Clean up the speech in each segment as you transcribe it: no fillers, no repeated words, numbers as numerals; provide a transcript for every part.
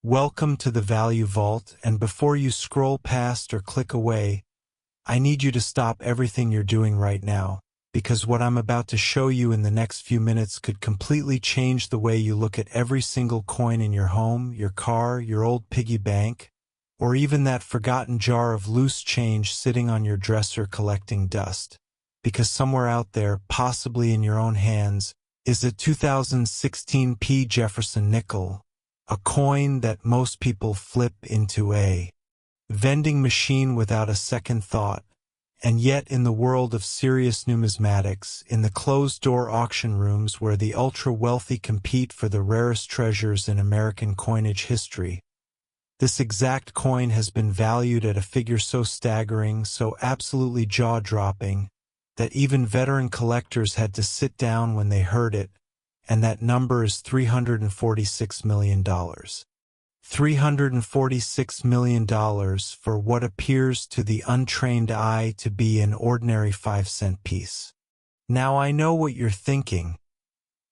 Welcome to the Value Vault, and before you scroll past or click away, I need you to stop everything you're doing right now, because what I'm about to show you in the next few minutes could completely change the way you look at every single coin in your home, your car, your old piggy bank, or even that forgotten jar of loose change sitting on your dresser collecting dust. Because somewhere out there, possibly in your own hands, is a 2016 Jefferson Nickel, a coin that most people flip into a vending machine without a second thought. And yet in the world of serious numismatics, in the closed-door auction rooms where the ultra-wealthy compete for the rarest treasures in American coinage history, this exact coin has been valued at a figure so staggering, so absolutely jaw-dropping, that even veteran collectors had to sit down when they heard it, and that number is $346 million. $346 million for what appears to the untrained eye to be an ordinary 5-cent piece. Now I know what you're thinking.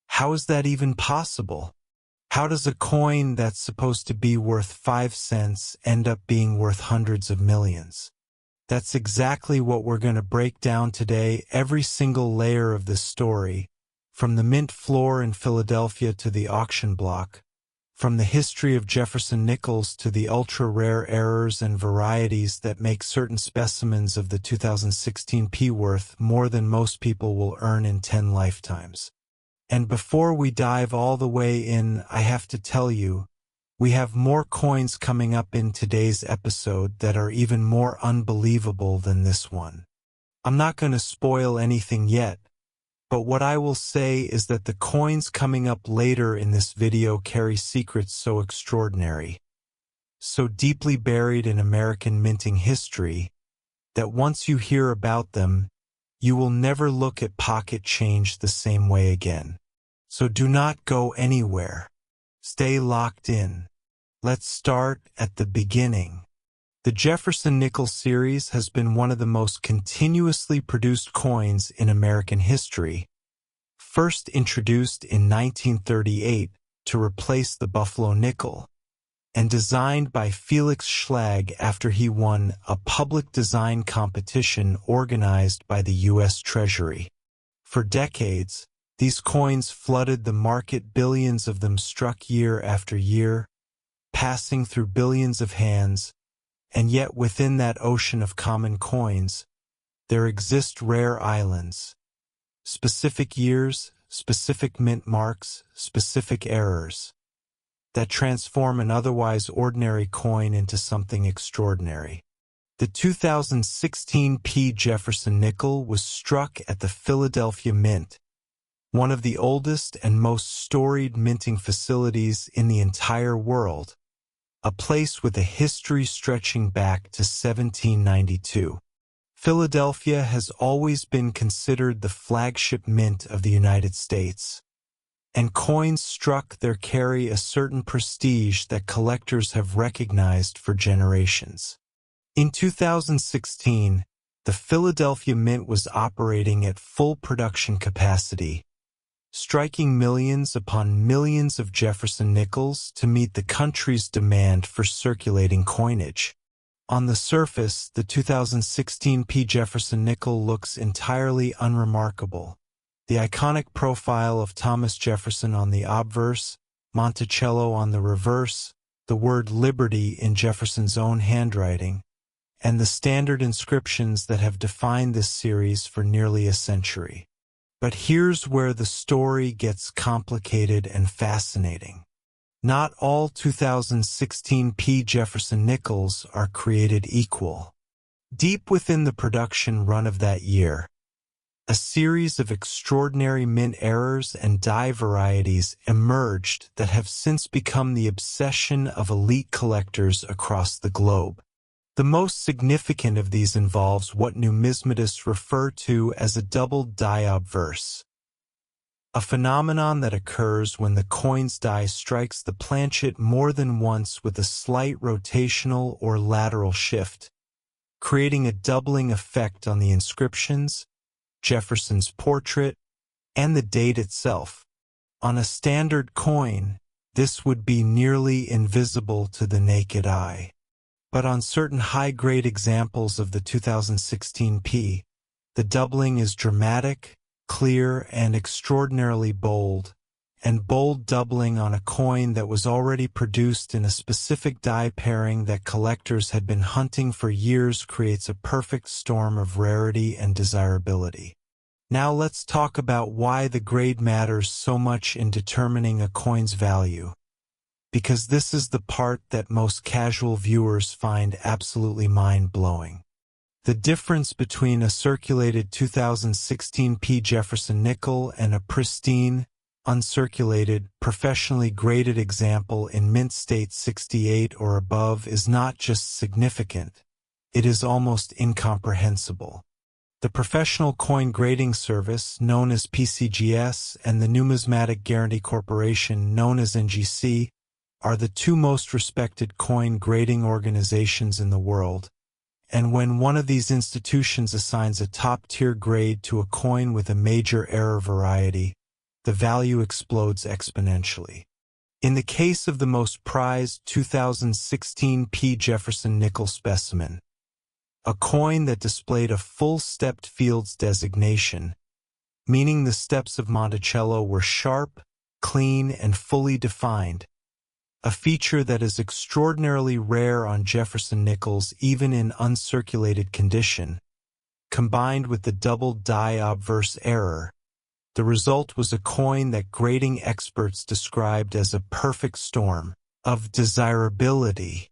How is that even possible? How does a coin that's supposed to be worth 5 cents end up being worth hundreds of millions? That's exactly what we're going to break down today, every single layer of this story, from the mint floor in Philadelphia to the auction block, from the history of Jefferson Nickels to the ultra-rare errors and varieties that make certain specimens of the 2016 worth more than most people will earn in 10 lifetimes. And before we dive all the way in, I have to tell you, we have more coins coming up in today's episode that are even more unbelievable than this one. I'm not going to spoil anything yet, but what I will say is that the coins coming up later in this video carry secrets so extraordinary, so deeply buried in American minting history, that once you hear about them, you will never look at pocket change the same way again. So do not go anywhere. Stay locked in. Let's start at the beginning. The Jefferson Nickel series has been one of the most continuously produced coins in American history. First introduced in 1938 to replace the Buffalo nickel, and designed by Felix Schlag after he won a public design competition organized by the U.S. Treasury. For decades, these coins flooded the market, billions of them struck year after year, passing through billions of hands, and yet within that ocean of common coins, there exist rare islands, specific years, specific mint marks, specific errors, that transform an otherwise ordinary coin into something extraordinary. The 2016 Jefferson Nickel was struck at the Philadelphia Mint, one of the oldest and most storied minting facilities in the entire world, a place with a history stretching back to 1792. Philadelphia has always been considered the flagship mint of the United States, and coins struck there carry a certain prestige that collectors have recognized for generations. In 2016, the Philadelphia Mint was operating at full production capacity, striking millions upon millions of Jefferson Nickels to meet the country's demand for circulating coinage. On the surface, the 2016 Jefferson Nickel looks entirely unremarkable. The iconic profile of Thomas Jefferson on the obverse, Monticello on the reverse, the word liberty in Jefferson's own handwriting, and the standard inscriptions that have defined this series for nearly a century. But here's where the story gets complicated and fascinating. Not all 2016 Jefferson Nickels are created equal. Deep within the production run of that year, a series of extraordinary mint errors and die varieties emerged that have since become the obsession of elite collectors across the globe. The most significant of these involves what numismatists refer to as a double die obverse, a phenomenon that occurs when the coin's die strikes the planchet more than once with a slight rotational or lateral shift, creating a doubling effect on the inscriptions, Jefferson's portrait, and the date itself. On a standard coin, this would be nearly invisible to the naked eye. But on certain high-grade examples of the 2016 P, the doubling is dramatic, clear, and extraordinarily bold, and bold doubling on a coin that was already produced in a specific die pairing that collectors had been hunting for years creates a perfect storm of rarity and desirability. Now let's talk about why the grade matters so much in determining a coin's value, because this is the part that most casual viewers find absolutely mind-blowing. The difference between a circulated 2016 P Jefferson Nickel and a pristine, uncirculated, professionally graded example in mint state 68 or above is not just significant, it is almost incomprehensible. The professional coin grading service, known as PCGS, and the Numismatic Guarantee Corporation, known as NGC, are the two most respected coin grading organizations in the world. And when one of these institutions assigns a top-tier grade to a coin with a major error variety, the value explodes exponentially. In the case of the most prized 2016 P Jefferson Nickel specimen, a coin that displayed a full stepped fields designation, meaning the steps of Monticello were sharp, clean, and fully defined, a feature that is extraordinarily rare on Jefferson Nickels even in uncirculated condition, combined with the double die obverse error. The result was a coin that grading experts described as a perfect storm of desirability.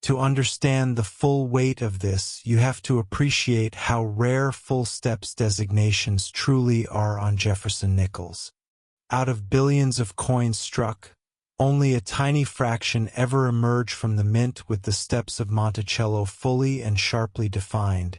To understand the full weight of this, you have to appreciate how rare full steps designations truly are on Jefferson Nickels. Out of billions of coins struck, only a tiny fraction ever emerge from the mint with the steps of Monticello fully and sharply defined.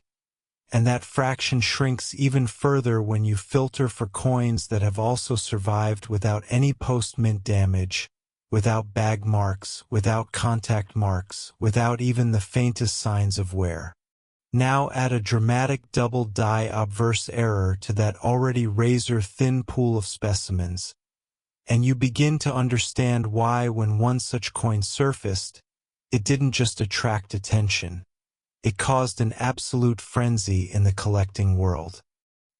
And that fraction shrinks even further when you filter for coins that have also survived without any post-mint damage, without bag marks, without contact marks, without even the faintest signs of wear. Now add a dramatic double die obverse error to that already razor-thin pool of specimens, and you begin to understand why when one such coin surfaced, it didn't just attract attention. It caused an absolute frenzy in the collecting world.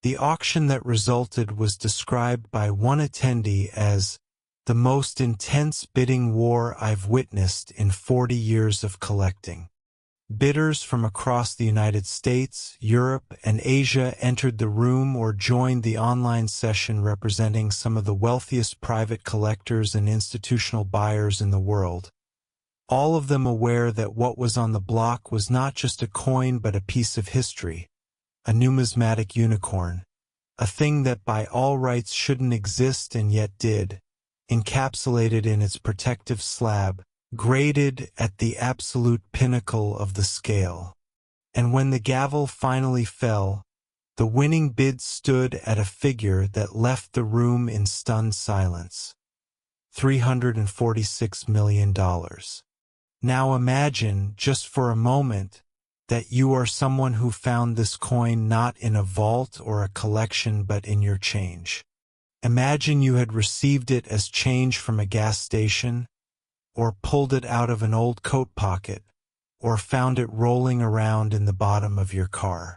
The auction that resulted was described by one attendee as the most intense bidding war I've witnessed in 40 years of collecting. Bidders from across the United States, Europe, and Asia entered the room or joined the online session representing some of the wealthiest private collectors and institutional buyers in the world. All of them aware that what was on the block was not just a coin but a piece of history, a numismatic unicorn, a thing that by all rights shouldn't exist and yet did, encapsulated in its protective slab, graded at the absolute pinnacle of the scale. And when the gavel finally fell, the winning bid stood at a figure that left the room in stunned silence. $346 million. Now imagine, just for a moment, that you are someone who found this coin not in a vault or a collection but in your change. Imagine you had received it as change from a gas station, or pulled it out of an old coat pocket, or found it rolling around in the bottom of your car.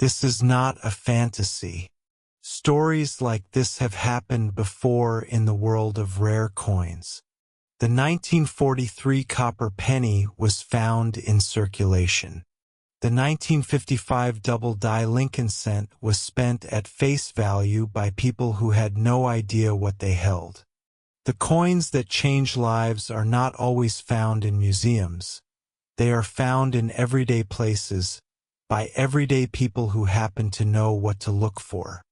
This is not a fantasy. Stories like this have happened before in the world of rare coins. The 1943 copper penny was found in circulation. The 1955 double-die Lincoln cent was spent at face value by people who had no idea what they held. The coins that change lives are not always found in museums. They are found in everyday places, by everyday people who happen to know what to look for.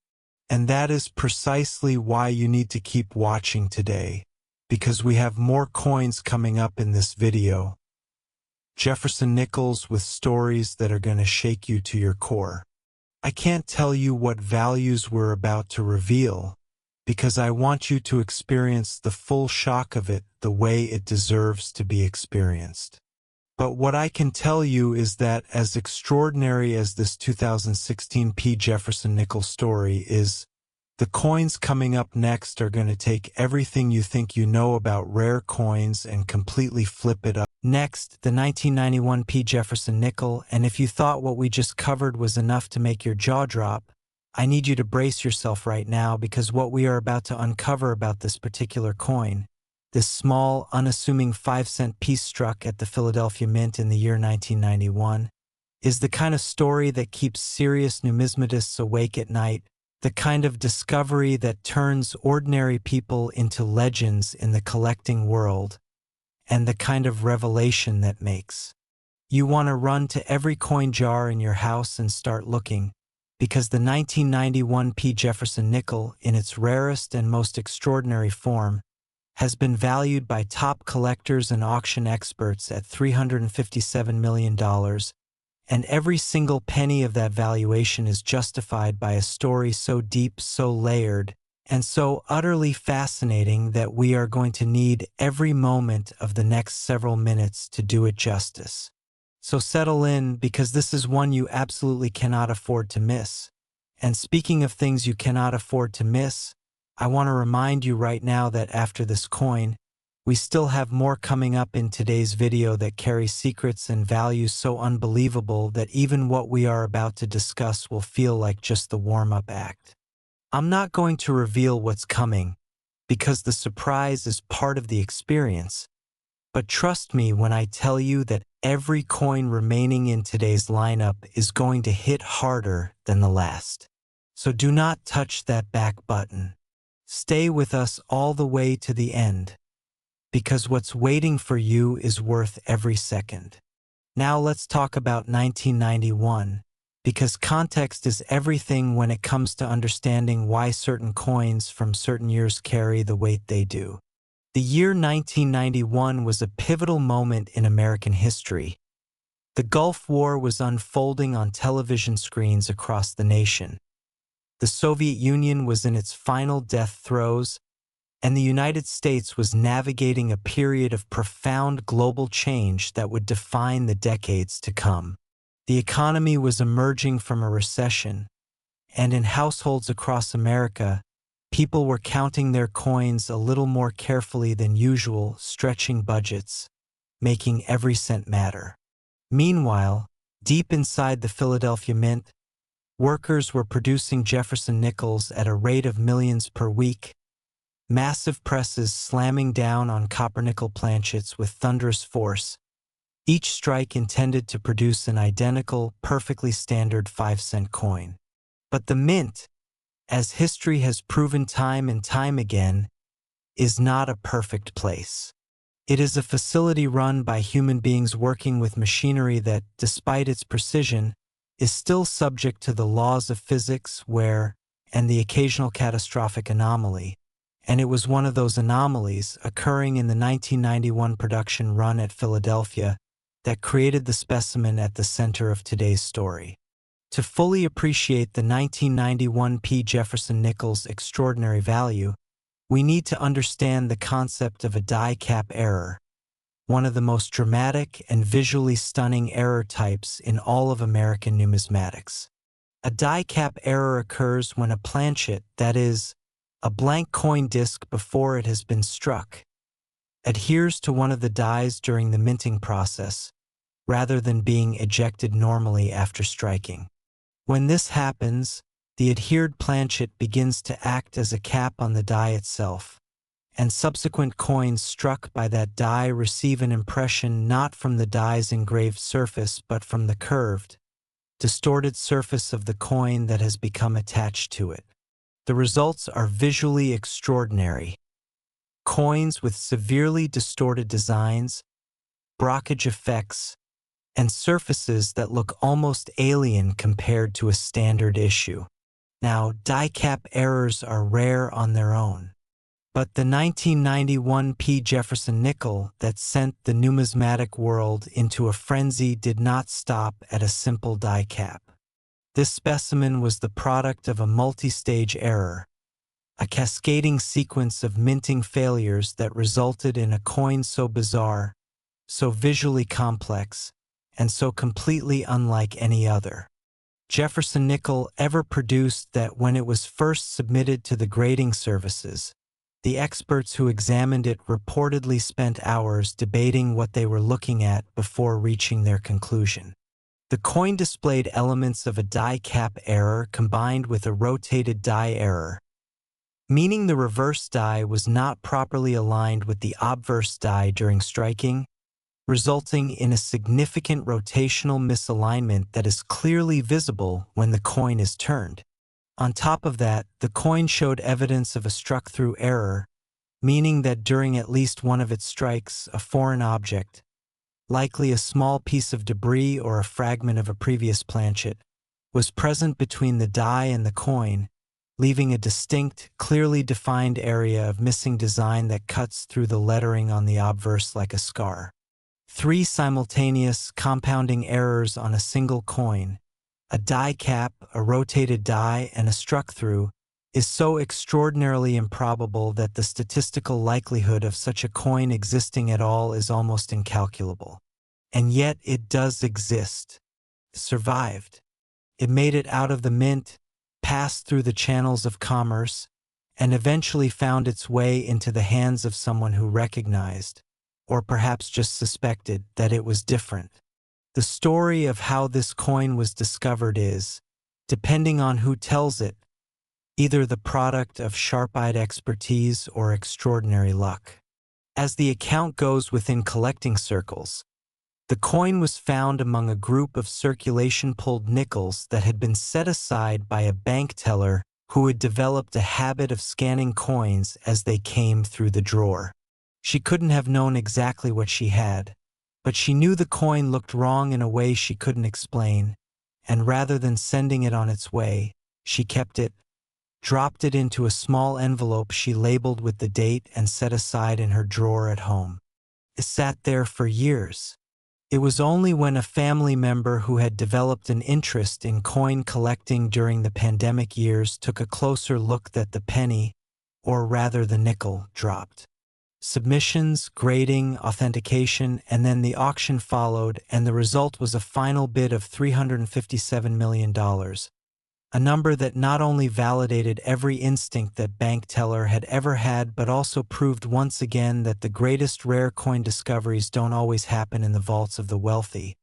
And that is precisely why you need to keep watching today, because we have more coins coming up in this video. Jefferson Nickels with stories that are going to shake you to your core. I can't tell you what values we're about to reveal, because I want you to experience the full shock of it the way it deserves to be experienced. But what I can tell you is that as extraordinary as this 2016 P. Jefferson Nickel story is, The coins coming up next are going to take everything you think you know about rare coins and completely flip it up. Next, the 1991 P. Jefferson Nickel, and if you thought what we just covered was enough to make your jaw drop, I need you to brace yourself right now, because what we are about to uncover about this particular coin, this small, unassuming 5-cent piece struck at the Philadelphia Mint in the year 1991, is the kind of story that keeps serious numismatists awake at night, the kind of discovery that turns ordinary people into legends in the collecting world, and the kind of revelation that makes you want to run to every coin jar in your house and start looking, because the 1991 P. Jefferson Nickel, in its rarest and most extraordinary form, has been valued by top collectors and auction experts at $357 million, and every single penny of that valuation is justified by a story so deep, so layered, and so utterly fascinating that we are going to need every moment of the next several minutes to do it justice. So settle in, because this is one you absolutely cannot afford to miss. And speaking of things you cannot afford to miss, I want to remind you right now that after this coin, we still have more coming up in today's video that carry secrets and values so unbelievable that even what we are about to discuss will feel like just the warm-up act. I'm not going to reveal what's coming, because the surprise is part of the experience, but trust me when I tell you that every coin remaining in today's lineup is going to hit harder than the last. So do not touch that back button. Stay with us all the way to the end, because what's waiting for you is worth every second. Now let's talk about 1991, because context is everything when it comes to understanding why certain coins from certain years carry the weight they do. The year 1991 was a pivotal moment in American history. The Gulf War was unfolding on television screens across the nation. The Soviet Union was in its final death throes, and the United States was navigating a period of profound global change that would define the decades to come. The economy was emerging from a recession, and in households across America, people were counting their coins a little more carefully than usual, stretching budgets, making every cent matter. Meanwhile, deep inside the Philadelphia Mint, workers were producing Jefferson Nickels at a rate of millions per week, massive presses slamming down on copper-nickel planchets with thunderous force, each strike intended to produce an identical, perfectly standard 5-cent coin. But the Mint, as history has proven time and time again, is not a perfect place. It is a facility run by human beings working with machinery that, despite its precision, is still subject to the laws of physics, and the occasional catastrophic anomaly. And it was one of those anomalies occurring in the 1991 production run at Philadelphia that created the specimen at the center of today's story. To fully appreciate the 1991 P. Jefferson Nickel's extraordinary value, we need to understand the concept of a die cap error, one of the most dramatic and visually stunning error types in all of American numismatics. A die cap error occurs when a planchet, that is, a blank coin disc before it has been struck, adheres to one of the dies during the minting process, rather than being ejected normally after striking. When this happens, the adhered planchet begins to act as a cap on the die itself, and subsequent coins struck by that die receive an impression not from the die's engraved surface but from the curved, distorted surface of the coin that has become attached to it. The results are visually extraordinary. Coins with severely distorted designs, blockage effects, and surfaces that look almost alien compared to a standard issue. Now, die cap errors are rare on their own. But the 1991 P. Jefferson Nickel that sent the numismatic world into a frenzy did not stop at a simple die cap. This specimen was the product of a multi-stage error, a cascading sequence of minting failures that resulted in a coin so bizarre, so visually complex, and so completely unlike any other. Jefferson Nickel ever produced that when it was first submitted to the grading services, the experts who examined it reportedly spent hours debating what they were looking at before reaching their conclusion. The coin displayed elements of a die cap error combined with a rotated die error, meaning the reverse die was not properly aligned with the obverse die during striking, resulting in a significant rotational misalignment that is clearly visible when the coin is turned. On top of that, the coin showed evidence of a struck-through error, meaning that during at least one of its strikes, a foreign object, likely a small piece of debris or a fragment of a previous planchet, was present between the die and the coin, leaving a distinct, clearly defined area of missing design that cuts through the lettering on the obverse like a scar. 3 simultaneous compounding errors on a single coin, a die cap, a rotated die, and a struck-through, is so extraordinarily improbable that the statistical likelihood of such a coin existing at all is almost incalculable. And yet it does exist. It survived. It made it out of the mint, passed through the channels of commerce, and eventually found its way into the hands of someone who recognized, or perhaps just suspected, that it was different. The story of how this coin was discovered is, depending on who tells it, either the product of sharp-eyed expertise or extraordinary luck. As the account goes within collecting circles, the coin was found among a group of circulation-pulled nickels that had been set aside by a bank teller who had developed a habit of scanning coins as they came through the drawer. She couldn't have known exactly what she had, but she knew the coin looked wrong in a way she couldn't explain, and rather than sending it on its way, she kept it, dropped it into a small envelope she labeled with the date and set aside in her drawer at home. It sat there for years. It was only when a family member who had developed an interest in coin collecting during the pandemic years took a closer look that the penny, or rather the nickel, dropped. Submissions, grading, authentication, and then the auction followed, and the result was a final bid of $357 million, a number that not only validated every instinct that bank teller had ever had but also proved once again that the greatest rare coin discoveries don't always happen in the vaults of the wealthy.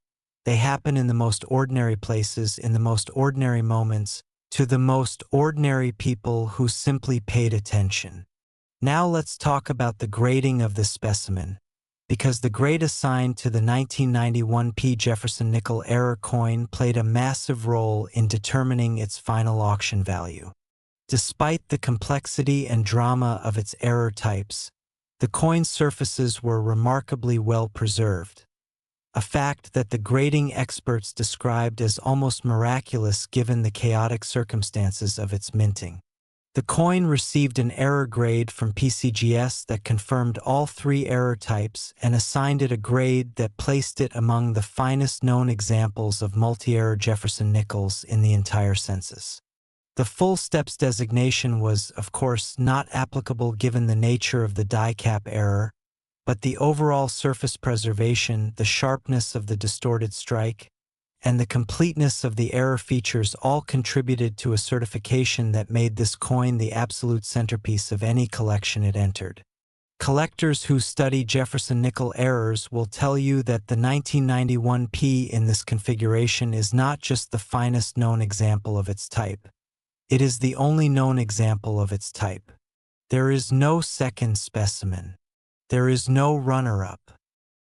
They happen in the most ordinary places, in the most ordinary moments, to the most ordinary people who simply paid attention. Now let's talk about the grading of this specimen, because the grade assigned to the 1991 P. Jefferson Nickel error coin played a massive role in determining its final auction value. Despite the complexity and drama of its error types, the coin's surfaces were remarkably well preserved, a fact that the grading experts described as almost miraculous given the chaotic circumstances of its minting. The coin received an error grade from PCGS that confirmed all 3 error types and assigned it a grade that placed it among the finest known examples of multi-error Jefferson Nickels in the entire census. The full steps designation was, of course, not applicable given the nature of the die cap error, but the overall surface preservation, the sharpness of the distorted strike, and the completeness of the error features all contributed to a certification that made this coin the absolute centerpiece of any collection it entered. Collectors who study Jefferson Nickel errors will tell you that the 1991 P in this configuration is not just the finest known example of its type. It is the only known example of its type. There is no second specimen. There is no runner-up.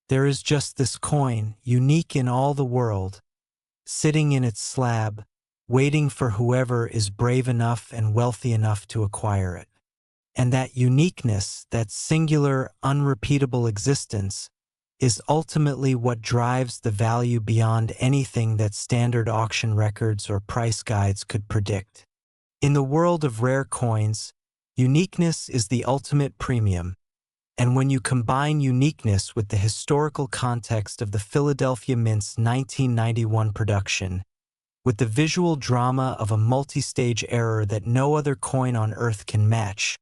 There is just this coin, unique in all the world, sitting in its slab, waiting for whoever is brave enough and wealthy enough to acquire it. And that uniqueness, that singular, unrepeatable existence, is ultimately what drives the value beyond anything that standard auction records or price guides could predict. In the world of rare coins, uniqueness is the ultimate premium. And when you combine uniqueness with the historical context of the Philadelphia Mint's 1991 production, with the visual drama of a multi-stage error that no other coin on earth can match,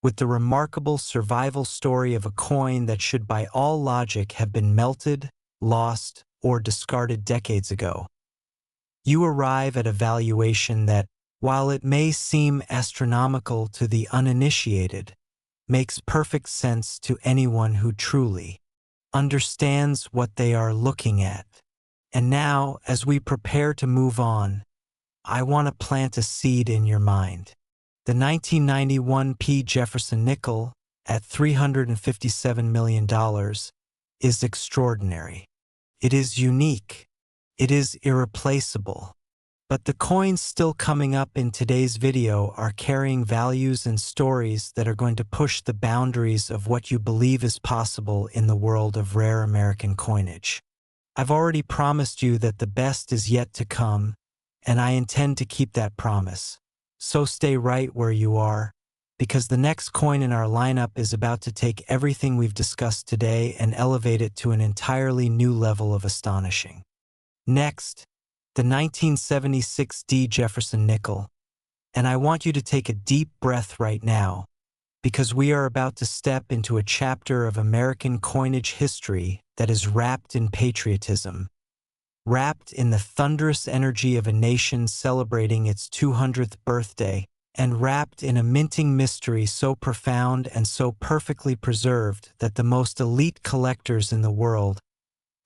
with the remarkable survival story of a coin that should by all logic have been melted, lost, or discarded decades ago, you arrive at a valuation that, while it may seem astronomical to the uninitiated, makes perfect sense to anyone who truly understands what they are looking at. And now, as we prepare to move on, I want to plant a seed in your mind. The 1991 Jefferson Nickel, at $357 million, is extraordinary. It is unique. It is irreplaceable. But the coins still coming up in today's video are carrying values and stories that are going to push the boundaries of what you believe is possible in the world of rare American coinage. I've already promised you that the best is yet to come, and I intend to keep that promise. So stay right where you are, because the next coin in our lineup is about to take everything we've discussed today and elevate it to an entirely new level of astonishing. Next, the 1976 Jefferson Nickel. And I want you to take a deep breath right now, because we are about to step into a chapter of American coinage history that is wrapped in patriotism, wrapped in the thunderous energy of a nation celebrating its 200th birthday, and wrapped in a minting mystery so profound and so perfectly preserved that the most elite collectors in the world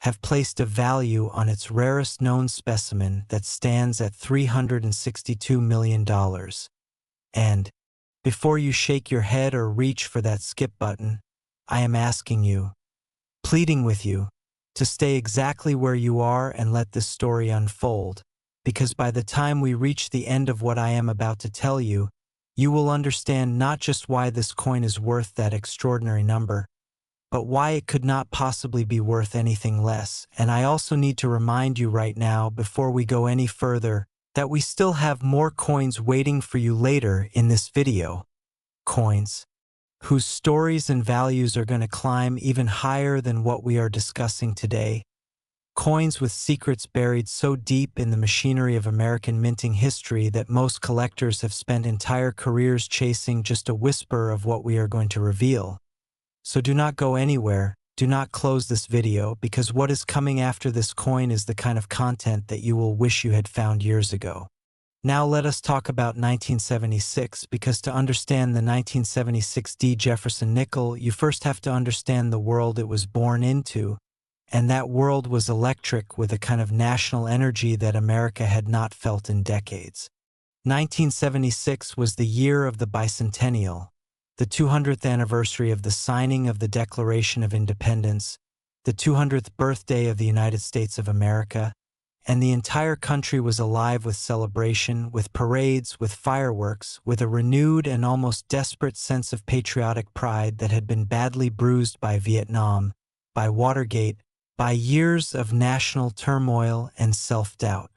have placed a value on its rarest known specimen that stands at $362 million. And, before you shake your head or reach for that skip button, I am asking you, pleading with you, to stay exactly where you are and let this story unfold, because by the time we reach the end of what I am about to tell you, you will understand not just why this coin is worth that extraordinary number, but why it could not possibly be worth anything less. And I also need to remind you right now, before we go any further, that we still have more coins waiting for you later in this video. Coins whose stories and values are going to climb even higher than what we are discussing today. Coins with secrets buried so deep in the machinery of American minting history that most collectors have spent entire careers chasing just a whisper of what we are going to reveal. So do not go anywhere, do not close this video, because what is coming after this coin is the kind of content that you will wish you had found years ago. Now let us talk about 1976, because to understand the 1976 Jefferson Nickel, you first have to understand the world it was born into, and that world was electric with a kind of national energy that America had not felt in decades. 1976 was the year of the bicentennial, the 200th anniversary of the signing of the Declaration of Independence, the 200th birthday of the United States of America, and the entire country was alive with celebration, with parades, with fireworks, with a renewed and almost desperate sense of patriotic pride that had been badly bruised by Vietnam, by Watergate, by years of national turmoil and self-doubt.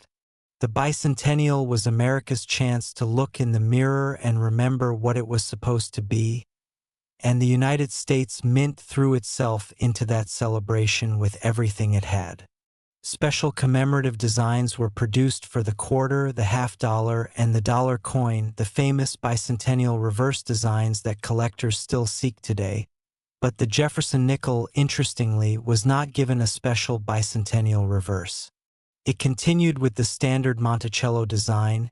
The bicentennial was America's chance to look in the mirror and remember what it was supposed to be, and the United States Mint threw itself into that celebration with everything it had. Special commemorative designs were produced for the quarter, the half-dollar, and the dollar coin, the famous bicentennial reverse designs that collectors still seek today. But the Jefferson Nickel, interestingly, was not given a special bicentennial reverse. It continued with the standard Monticello design,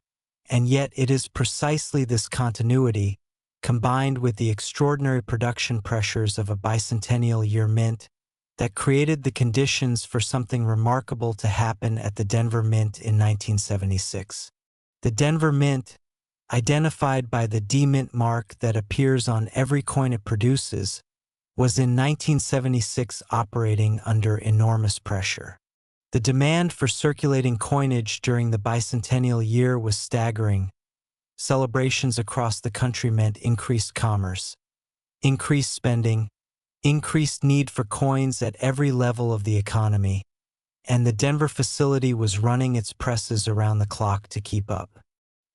and yet it is precisely this continuity, combined with the extraordinary production pressures of a bicentennial year mint, that created the conditions for something remarkable to happen at the Denver Mint in 1976. The Denver Mint, identified by the D-Mint mark that appears on every coin it produces, was in 1976 operating under enormous pressure. The demand for circulating coinage during the bicentennial year was staggering. Celebrations across the country meant increased commerce, increased spending, increased need for coins at every level of the economy, and the Denver facility was running its presses around the clock to keep up.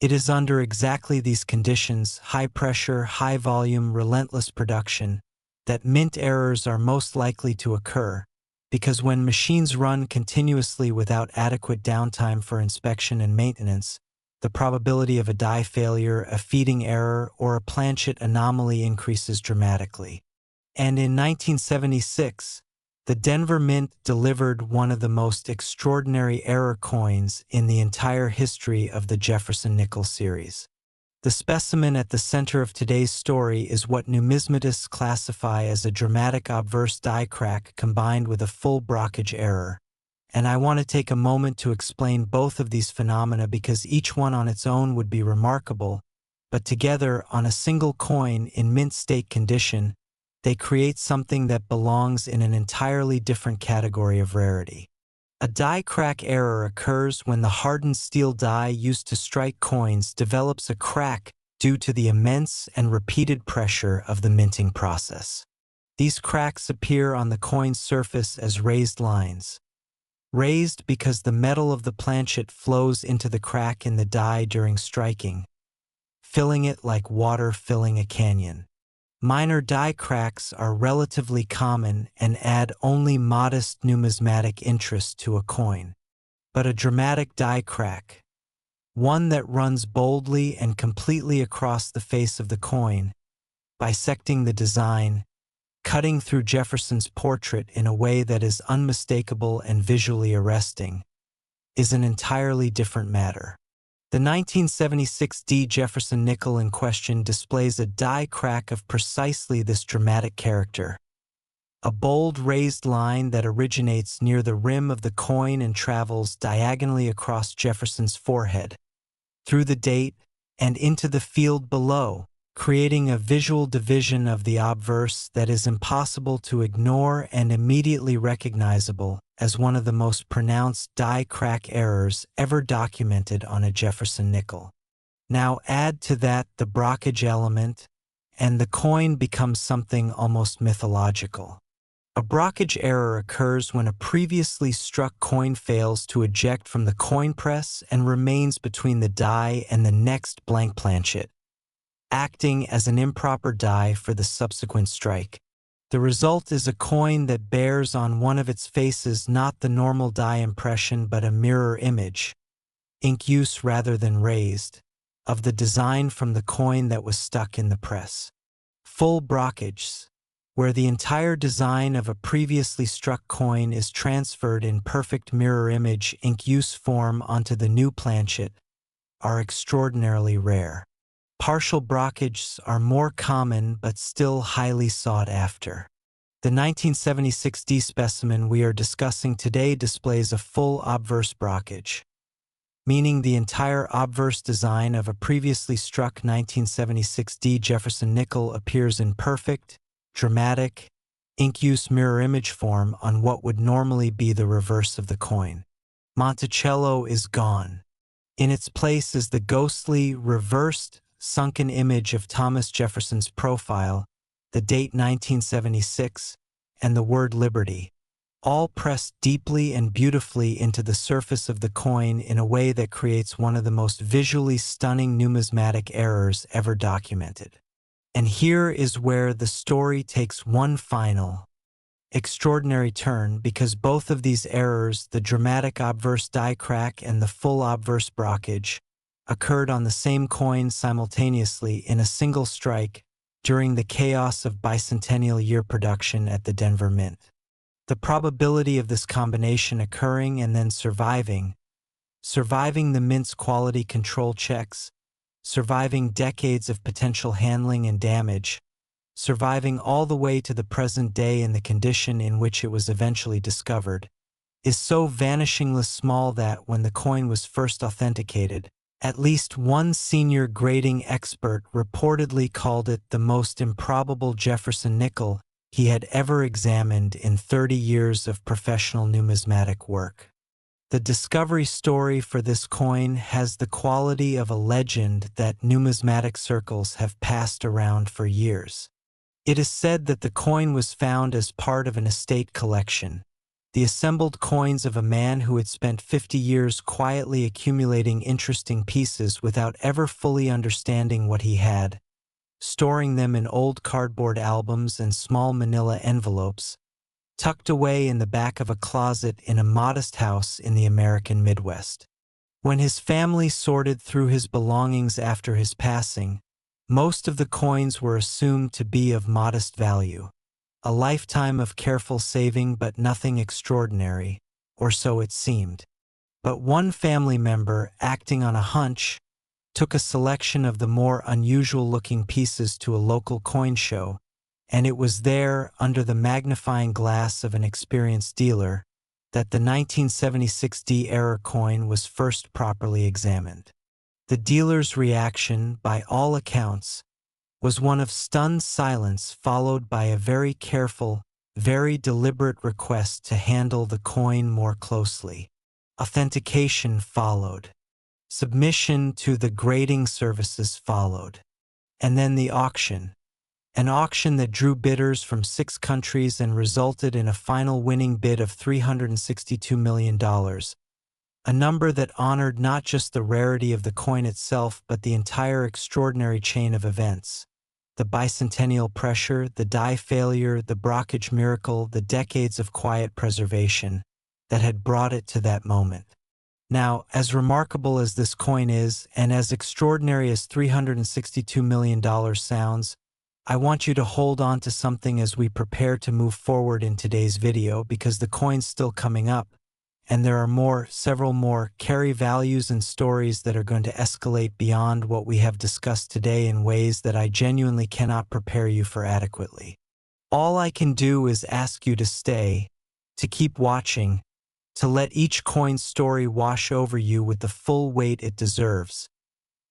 It is under exactly these conditions, high pressure, high volume, relentless production, that mint errors are most likely to occur, because when machines run continuously without adequate downtime for inspection and maintenance, the probability of a die failure, a feeding error, or a planchet anomaly increases dramatically. And in 1976, The Denver Mint delivered one of the most extraordinary error coins in the entire history of the Jefferson Nickel series. The specimen at the center of today's story is what numismatists classify as a dramatic obverse die crack combined with a full brockage error. And I want to take a moment to explain both of these phenomena because each one on its own would be remarkable, but together on a single coin in mint state condition, they create something that belongs in an entirely different category of rarity. A die crack error occurs when the hardened steel die used to strike coins develops a crack due to the immense and repeated pressure of the minting process. These cracks appear on the coin's surface as raised lines. Raised because the metal of the planchet flows into the crack in the die during striking, filling it like water filling a canyon. Minor die cracks are relatively common and add only modest numismatic interest to a coin. But a dramatic die crack, one that runs boldly and completely across the face of the coin, bisecting the design, cutting through Jefferson's portrait in a way that is unmistakable and visually arresting, is an entirely different matter. The 1976 D. Jefferson Nickel in question displays a die crack of precisely this dramatic character. A bold raised line that originates near the rim of the coin and travels diagonally across Jefferson's forehead, through the date, and into the field below, creating a visual division of the obverse that is impossible to ignore and immediately recognizable as one of the most pronounced die crack errors ever documented on a Jefferson nickel. Now add to that the brockage element, and the coin becomes something almost mythological. A brockage error occurs when a previously struck coin fails to eject from the coin press and remains between the die and the next blank planchet, acting as an improper die for the subsequent strike. The result is a coin that bears on one of its faces not the normal die impression but a mirror image, ink use rather than raised, of the design from the coin that was stuck in the press. Full brockages, where the entire design of a previously struck coin is transferred in perfect mirror image ink use form onto the new planchet, are extraordinarily rare. Partial brockages are more common but still highly sought after. The 1976 D specimen we are discussing today displays a full obverse brockage, meaning the entire obverse design of a previously struck 1976 D Jefferson Nickel appears in perfect, dramatic, ink-use mirror image form on what would normally be the reverse of the coin. Monticello is gone. In its place is the ghostly, reversed, sunken image of Thomas Jefferson's profile, the date 1976, and the word liberty, all pressed deeply and beautifully into the surface of the coin in a way that creates one of the most visually stunning numismatic errors ever documented. And here is where the story takes one final, extraordinary turn because both of these errors, the dramatic obverse die crack and the full obverse brockage, occurred on the same coin simultaneously in a single strike during the chaos of bicentennial year production at the Denver Mint. The probability of this combination occurring and then surviving the Mint's quality control checks, surviving decades of potential handling and damage, surviving all the way to the present day in the condition in which it was eventually discovered, is so vanishingly small that when the coin was first authenticated, at least one senior grading expert reportedly called it the most improbable Jefferson nickel he had ever examined in 30 years of professional numismatic work. The discovery story for this coin has the quality of a legend that numismatic circles have passed around for years. It is said that the coin was found as part of an estate collection, the assembled coins of a man who had spent 50 years quietly accumulating interesting pieces without ever fully understanding what he had, storing them in old cardboard albums and small manila envelopes, tucked away in the back of a closet in a modest house in the American Midwest. When his family sorted through his belongings after his passing, most of the coins were assumed to be of modest value. A lifetime of careful saving, but nothing extraordinary, or so it seemed. But one family member, acting on a hunch, took a selection of the more unusual-looking pieces to a local coin show, and it was there, under the magnifying glass of an experienced dealer, that the 1976 D-era coin was first properly examined. The dealer's reaction, by all accounts, was one of stunned silence, followed by a very careful, very deliberate request to handle the coin more closely. Authentication followed. Submission to the grading services followed. And then the auction. An auction that drew bidders from 6 countries and resulted in a final winning bid of $362 million. A number that honored not just the rarity of the coin itself, but the entire extraordinary chain of events. The bicentennial pressure, the die failure, the Brockage miracle, the decades of quiet preservation that had brought it to that moment. Now, as remarkable as this coin is, and as extraordinary as $362 million sounds, I want you to hold on to something as we prepare to move forward in today's video, because the coin's still coming up, and there are several more carry values and stories that are going to escalate beyond what we have discussed today in ways that I genuinely cannot prepare you for adequately. All I can do is ask you to stay, to keep watching, to let each coin's story wash over you with the full weight it deserves,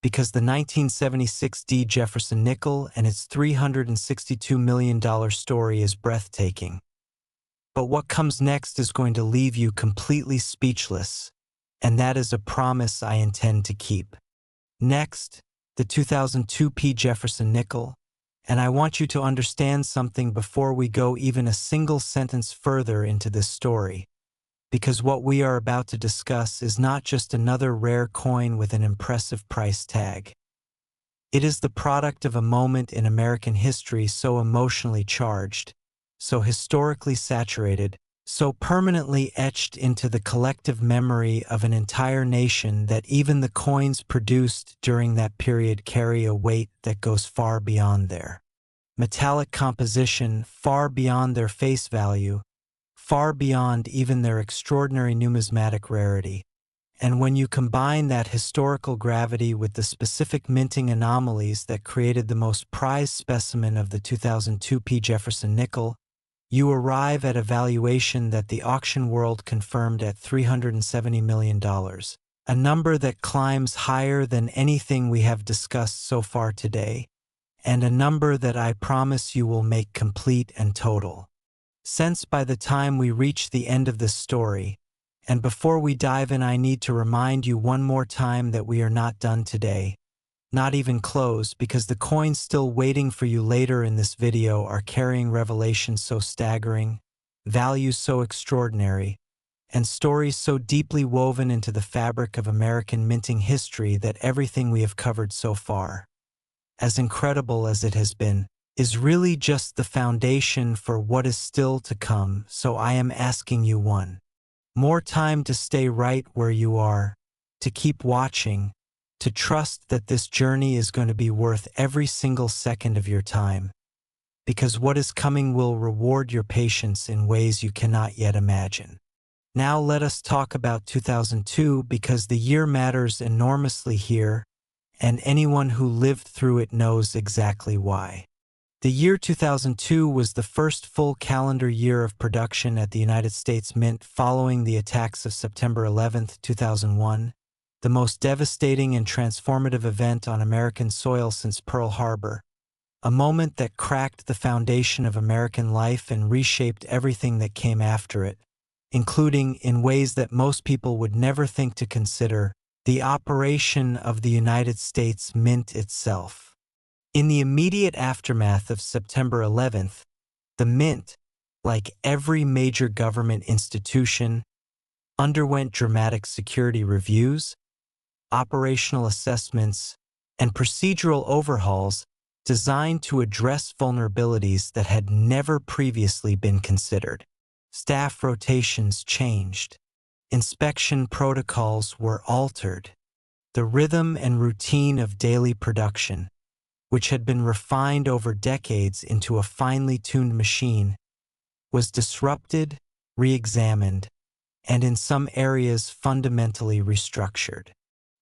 because the 1976 D Jefferson Nickel and its $362 million story is breathtaking. But what comes next is going to leave you completely speechless, and that is a promise I intend to keep. Next, the 2002 P Jefferson Nickel, and I want you to understand something before we go even a single sentence further into this story, because what we are about to discuss is not just another rare coin with an impressive price tag. It is the product of a moment in American history so emotionally charged, so historically saturated, so permanently etched into the collective memory of an entire nation that even the coins produced during that period carry a weight that goes far beyond their metallic composition, far beyond their face value, far beyond even their extraordinary numismatic rarity. And when you combine that historical gravity with the specific minting anomalies that created the most prized specimen of the 2002 P Jefferson Nickel, you arrive at a valuation that the auction world confirmed at $370 million, a number that climbs higher than anything we have discussed so far today, and a number that I promise you will make complete and total sense by the time we reach the end of this story. And before we dive in, I need to remind you one more time that we are not done today. Not even close, because the coins still waiting for you later in this video are carrying revelations so staggering, values so extraordinary, and stories so deeply woven into the fabric of American minting history that everything we have covered so far, as incredible as it has been, is really just the foundation for what is still to come. So I am asking you one more time to stay right where you are, to keep watching, to trust that this journey is going to be worth every single second of your time, because what is coming will reward your patience in ways you cannot yet imagine. Now let us talk about 2002, because the year matters enormously here, and anyone who lived through it knows exactly why. The year 2002 was the first full calendar year of production at the United States Mint following the attacks of September 11, 2001. The most devastating and transformative event on American soil since Pearl Harbor, a moment that cracked the foundation of American life and reshaped everything that came after it, including, in ways that most people would never think to consider, the operation of the United States Mint itself. In the immediate aftermath of September 11th, the Mint, like every major government institution, underwent dramatic security reviews, operational assessments, and procedural overhauls designed to address vulnerabilities that had never previously been considered. Staff rotations changed. Inspection protocols were altered. The rhythm and routine of daily production, which had been refined over decades into a finely tuned machine, was disrupted, re-examined, and in some areas fundamentally restructured.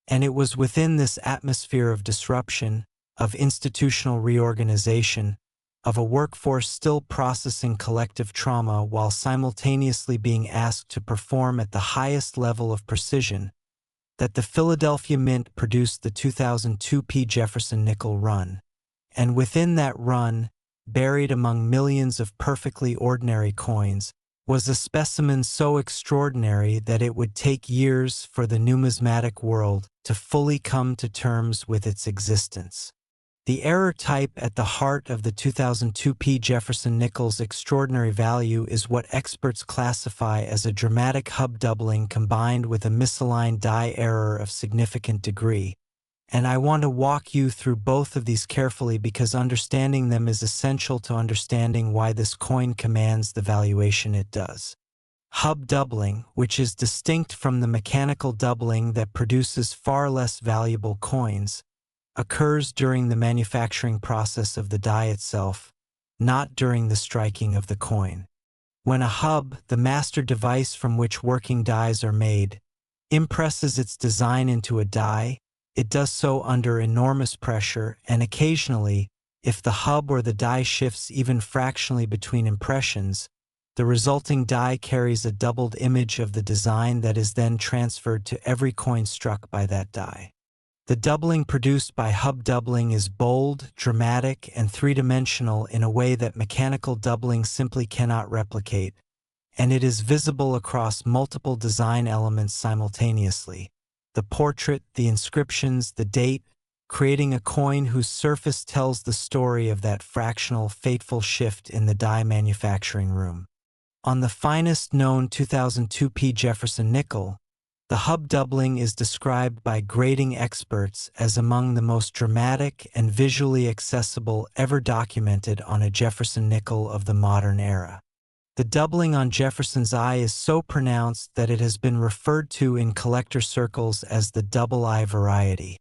And it was within this atmosphere of disruption, of institutional reorganization, of a workforce still processing collective trauma while simultaneously being asked to perform at the highest level of precision, that the Philadelphia Mint produced the 2002 Jefferson Nickel run. And within that run, buried among millions of perfectly ordinary coins, was a specimen so extraordinary that it would take years for the numismatic world to fully come to terms with its existence. The error type at the heart of the 2002 Jefferson Nickel's extraordinary value is what experts classify as a dramatic hub doubling combined with a misaligned die error of significant degree. And I want to walk you through both of these carefully because understanding them is essential to understanding why this coin commands the valuation it does. Hub doubling, which is distinct from the mechanical doubling that produces far less valuable coins, occurs during the manufacturing process of the die itself, not during the striking of the coin. When a hub, the master device from which working dies are made, impresses its design into a die, it does so under enormous pressure, and occasionally, if the hub or the die shifts even fractionally between impressions, the resulting die carries a doubled image of the design that is then transferred to every coin struck by that die. The doubling produced by hub doubling is bold, dramatic, and three-dimensional in a way that mechanical doubling simply cannot replicate, and it is visible across multiple design elements simultaneously: the portrait, the inscriptions, the date, creating a coin whose surface tells the story of that fractional, fateful shift in the die manufacturing room. On the finest known 2002 Jefferson Nickel, the hub doubling is described by grading experts as among the most dramatic and visually accessible ever documented on a Jefferson Nickel of the modern era. The doubling on Jefferson's eye is so pronounced that it has been referred to in collector circles as the double eye variety,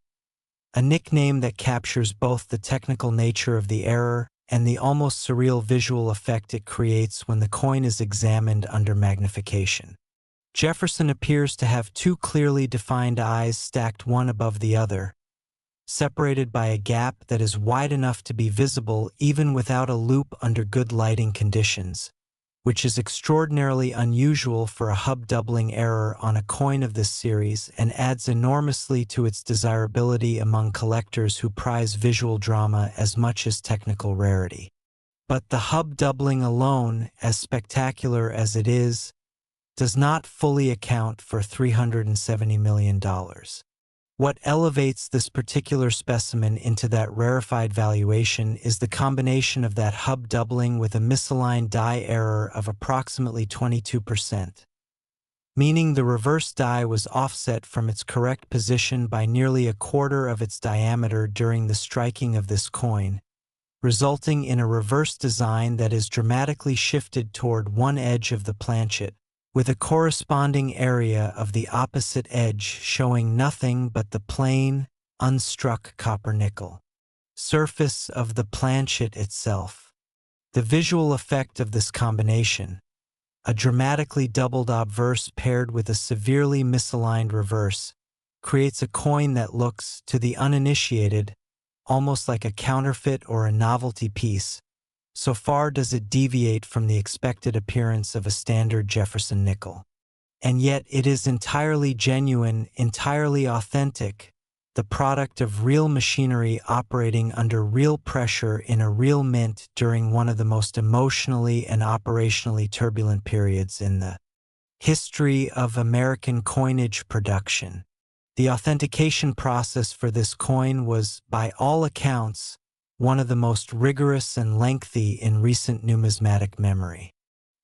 a nickname that captures both the technical nature of the error and the almost surreal visual effect it creates when the coin is examined under magnification. Jefferson appears to have two clearly defined eyes stacked one above the other, separated by a gap that is wide enough to be visible even without a loop under good lighting conditions, which is extraordinarily unusual for a hub doubling error on a coin of this series and adds enormously to its desirability among collectors who prize visual drama as much as technical rarity. But the hub doubling alone, as spectacular as it is, does not fully account for $370 million. What elevates this particular specimen into that rarefied valuation is the combination of that hub doubling with a misaligned die error of approximately 22%, meaning the reverse die was offset from its correct position by nearly a quarter of its diameter during the striking of this coin, resulting in a reverse design that is dramatically shifted toward one edge of the planchet, with a corresponding area of the opposite edge showing nothing but the plain, unstruck copper nickel surface of the planchet itself. The visual effect of this combination, a dramatically doubled obverse paired with a severely misaligned reverse, creates a coin that looks, to the uninitiated, almost like a counterfeit or a novelty piece. So far does it deviate from the expected appearance of a standard Jefferson nickel. And yet it is entirely genuine, entirely authentic, the product of real machinery operating under real pressure in a real mint during one of the most emotionally and operationally turbulent periods in the history of American coinage production. The authentication process for this coin was, by all accounts, one of the most rigorous and lengthy in recent numismatic memory.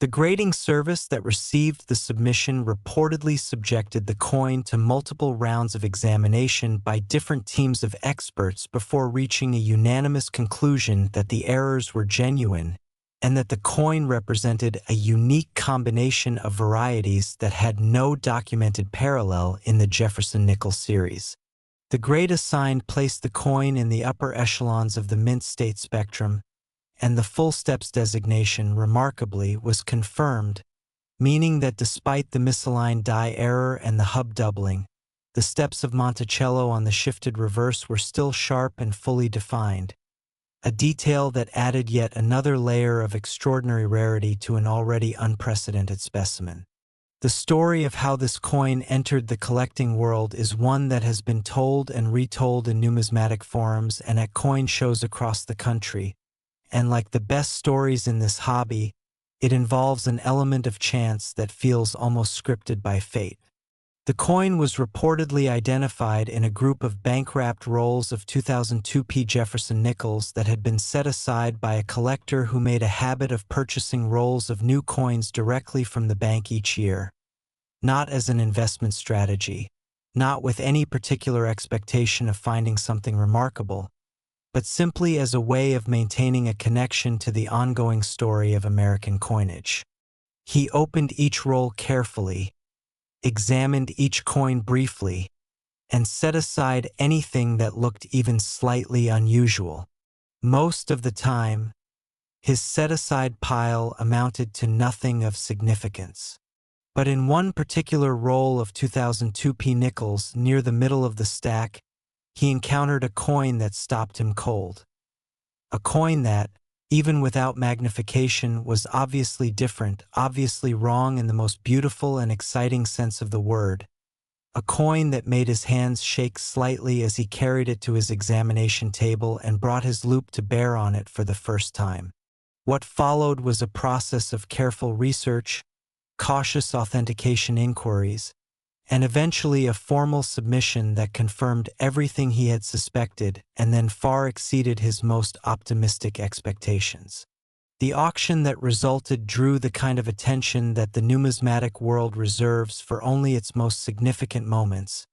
The grading service that received the submission reportedly subjected the coin to multiple rounds of examination by different teams of experts before reaching a unanimous conclusion that the errors were genuine and that the coin represented a unique combination of varieties that had no documented parallel in the Jefferson Nickel series. The grade assigned placed the coin in the upper echelons of the mint state spectrum, and the full steps designation, remarkably, was confirmed, meaning that despite the misaligned die error and the hub doubling, the steps of Monticello on the shifted reverse were still sharp and fully defined, a detail that added yet another layer of extraordinary rarity to an already unprecedented specimen. The story of how this coin entered the collecting world is one that has been told and retold in numismatic forums and at coin shows across the country, and like the best stories in this hobby, it involves an element of chance that feels almost scripted by fate. The coin was reportedly identified in a group of bank-wrapped rolls of 2002p Jefferson Nickels that had been set aside by a collector who made a habit of purchasing rolls of new coins directly from the bank each year, not as an investment strategy, not with any particular expectation of finding something remarkable, but simply as a way of maintaining a connection to the ongoing story of American coinage. He opened each roll carefully, examined each coin briefly, and set aside anything that looked even slightly unusual. Most of the time, his set-aside pile amounted to nothing of significance. But in one particular roll of 2002p nickels near the middle of the stack, he encountered a coin that stopped him cold. A coin that, even without magnification, was obviously different, obviously wrong in the most beautiful and exciting sense of the word. A coin that made his hands shake slightly as he carried it to his examination table and brought his loupe to bear on it for the first time. What followed was a process of careful research, cautious authentication inquiries, and eventually a formal submission that confirmed everything he had suspected and then far exceeded his most optimistic expectations. The auction that resulted drew the kind of attention that the numismatic world reserves for only its most significant moments,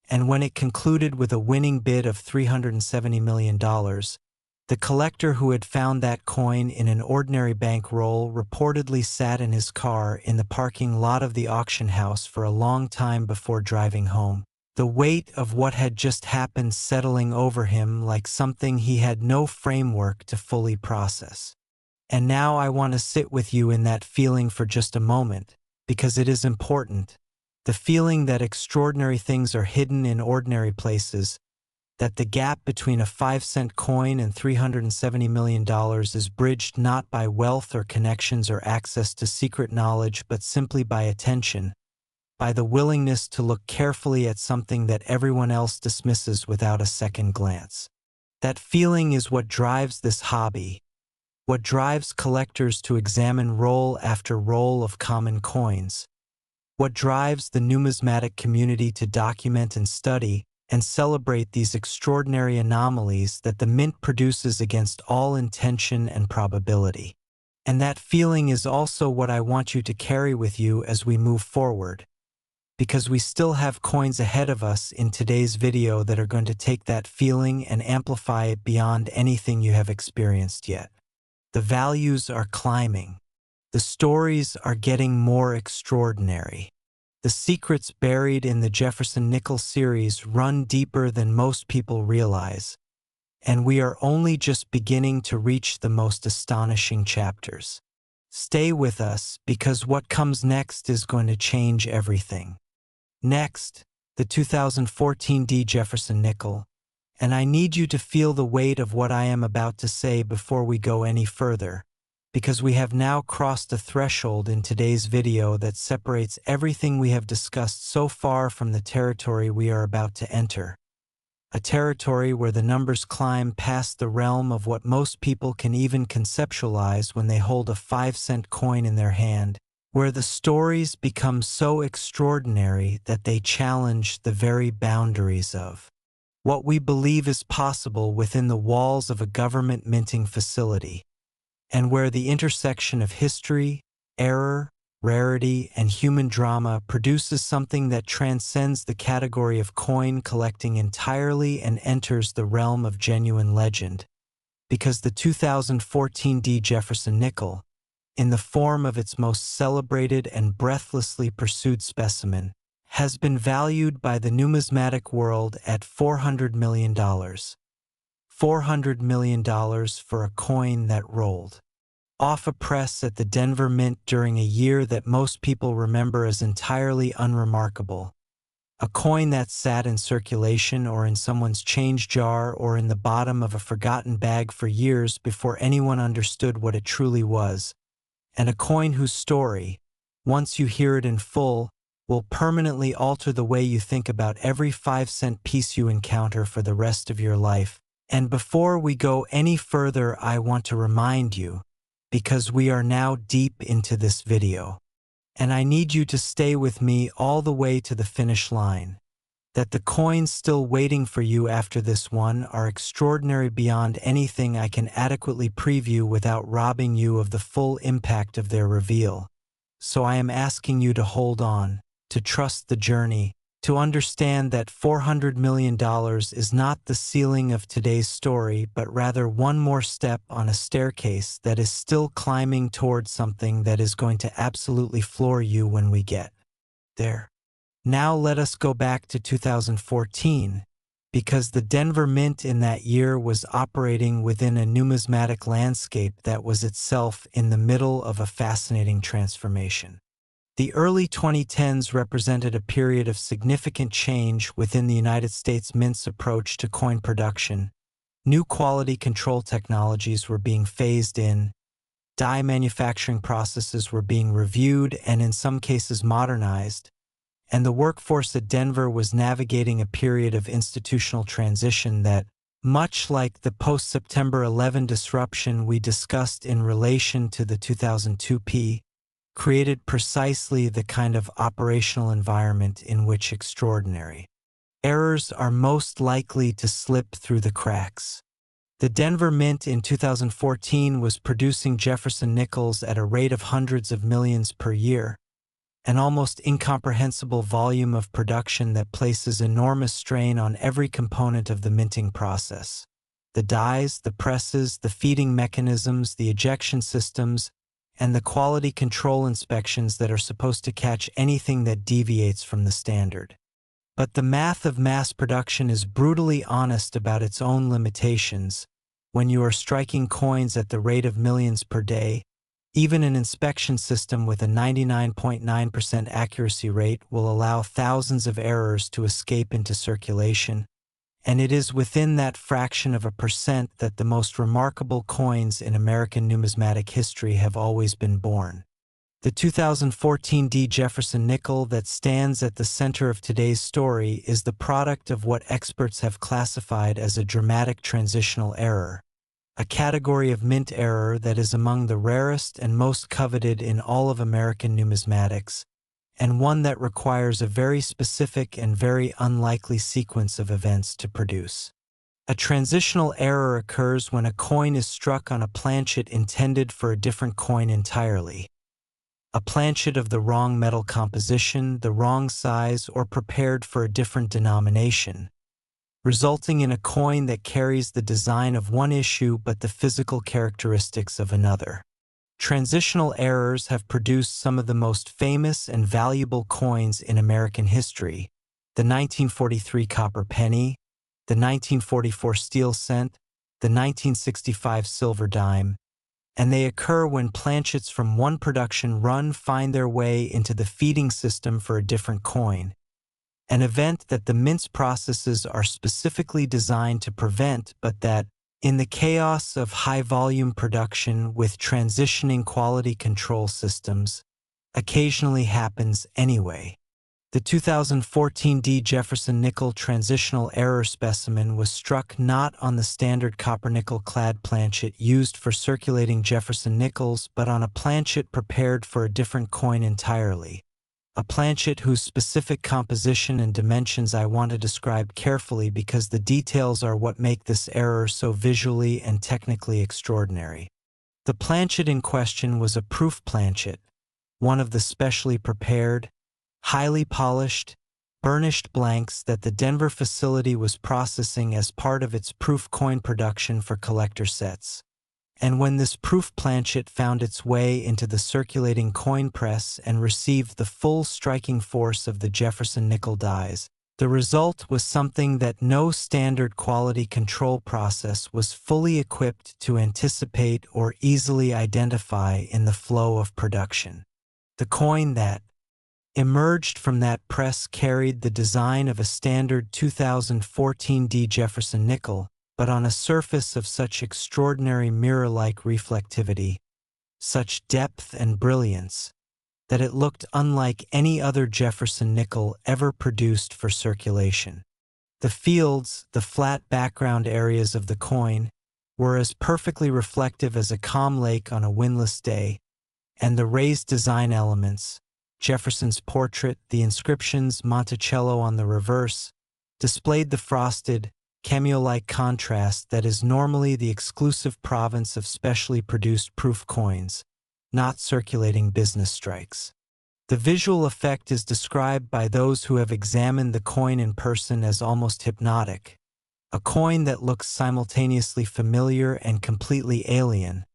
and when it concluded with a winning bid of $370 million, the collector who had found that coin in an ordinary bank roll reportedly sat in his car in the parking lot of the auction house for a long time before driving home, the weight of what had just happened settling over him like something he had no framework to fully process. And now I want to sit with you in that feeling for just a moment, because it is important. The feeling that extraordinary things are hidden in ordinary places, that the gap between a 5-cent coin and $370 million is bridged not by wealth or connections or access to secret knowledge but simply by attention, by the willingness to look carefully at something that everyone else dismisses without a second glance. That feeling is what drives this hobby, what drives collectors to examine roll after roll of common coins, what drives the numismatic community to document and study and celebrate these extraordinary anomalies that the mint produces against all intention and probability. And that feeling is also what I want you to carry with you as we move forward, because we still have coins ahead of us in today's video that are going to take that feeling and amplify it beyond anything you have experienced yet. The values are climbing. The stories are getting more extraordinary. The secrets buried in the Jefferson Nickel series run deeper than most people realize, and we are only just beginning to reach the most astonishing chapters. Stay with us because what comes next is going to change everything. Next, the 2014 Jefferson Nickel, and I need you to feel the weight of what I am about to say before we go any further, because we have now crossed a threshold in today's video that separates everything we have discussed so far from the territory we are about to enter. A territory where the numbers climb past the realm of what most people can even conceptualize when they hold a 5-cent coin in their hand, where the stories become so extraordinary that they challenge the very boundaries of what we believe is possible within the walls of a government minting facility, and where the intersection of history, error, rarity, and human drama produces something that transcends the category of coin collecting entirely and enters the realm of genuine legend, because the 2014 Jefferson Nickel, in the form of its most celebrated and breathlessly pursued specimen, has been valued by the numismatic world at $400 million. $400 million for a coin that rolled off a press at the Denver Mint during a year that most people remember as entirely unremarkable. A coin that sat in circulation or in someone's change jar or in the bottom of a forgotten bag for years before anyone understood what it truly was. And a coin whose story, once you hear it in full, will permanently alter the way you think about every 5-cent piece you encounter for the rest of your life. And before we go any further, I want to remind you, because we are now deep into this video, and I need you to stay with me all the way to the finish line, that the coins still waiting for you after this one are extraordinary beyond anything I can adequately preview without robbing you of the full impact of their reveal. So I am asking you to hold on, to trust the journey, to understand that $400 million is not the ceiling of today's story, but rather one more step on a staircase that is still climbing towards something that is going to absolutely floor you when we get there. Now let us go back to 2014, because the Denver Mint in that year was operating within a numismatic landscape that was itself in the middle of a fascinating transformation. The early 2010s represented a period of significant change within the United States Mint's approach to coin production. New quality control technologies were being phased in, die manufacturing processes were being reviewed and in some cases modernized, and the workforce at Denver was navigating a period of institutional transition that, much like the post-September 11 disruption we discussed in relation to the 2002 P, created precisely the kind of operational environment in which extraordinary errors are most likely to slip through the cracks. The Denver Mint in 2014 was producing Jefferson Nickels at a rate of hundreds of millions per year, an almost incomprehensible volume of production that places enormous strain on every component of the minting process. The dies, the presses, the feeding mechanisms, the ejection systems, and the quality control inspections that are supposed to catch anything that deviates from the standard. But the math of mass production is brutally honest about its own limitations. When you are striking coins at the rate of millions per day, even an inspection system with a 99.9% accuracy rate will allow thousands of errors to escape into circulation, and it is within that fraction of a percent that the most remarkable coins in American numismatic history have always been born. The 2014 D. Jefferson Nickel that stands at the center of today's story is the product of what experts have classified as a dramatic transitional error, a category of mint error that is among the rarest and most coveted in all of American numismatics, and one that requires a very specific and very unlikely sequence of events to produce. A transitional error occurs when a coin is struck on a planchet intended for a different coin entirely. A planchet of the wrong metal composition, the wrong size, or prepared for a different denomination, resulting in a coin that carries the design of one issue but the physical characteristics of another. Transitional errors have produced some of the most famous and valuable coins in American history: the 1943 copper penny, the 1944 steel cent, the 1965 silver dime, and they occur when planchets from one production run find their way into the feeding system for a different coin, an event that the mint's processes are specifically designed to prevent, but that, in the chaos of high-volume production with transitioning quality control systems, occasionally happens anyway. The 2014 D. Jefferson Nickel transitional error specimen was struck not on the standard copper-nickel clad planchet used for circulating Jefferson Nickels, but on a planchet prepared for a different coin entirely. A planchet whose specific composition and dimensions I want to describe carefully because the details are what make this error so visually and technically extraordinary. The planchet in question was a proof planchet, one of the specially prepared, highly polished, burnished blanks that the Denver facility was processing as part of its proof coin production for collector sets. And when this proof planchet found its way into the circulating coin press and received the full striking force of the Jefferson Nickel dies, The result was something that no standard quality control process was fully equipped to anticipate or easily identify in the flow of production. The coin that emerged from that press carried the design of a standard 2014 Jefferson Nickel, but on a surface of such extraordinary mirror-like reflectivity, such depth and brilliance, that it looked unlike any other Jefferson Nickel ever produced for circulation. The fields, the flat background areas of the coin, were as perfectly reflective as a calm lake on a windless day, and the raised design elements, Jefferson's portrait, the inscriptions, Monticello on the reverse, displayed the frosted, cameo-like contrast that is normally the exclusive province of specially produced proof coins, not circulating business strikes. The visual effect is described by those who have examined the coin in person as almost hypnotic, a coin that looks simultaneously familiar and completely alien,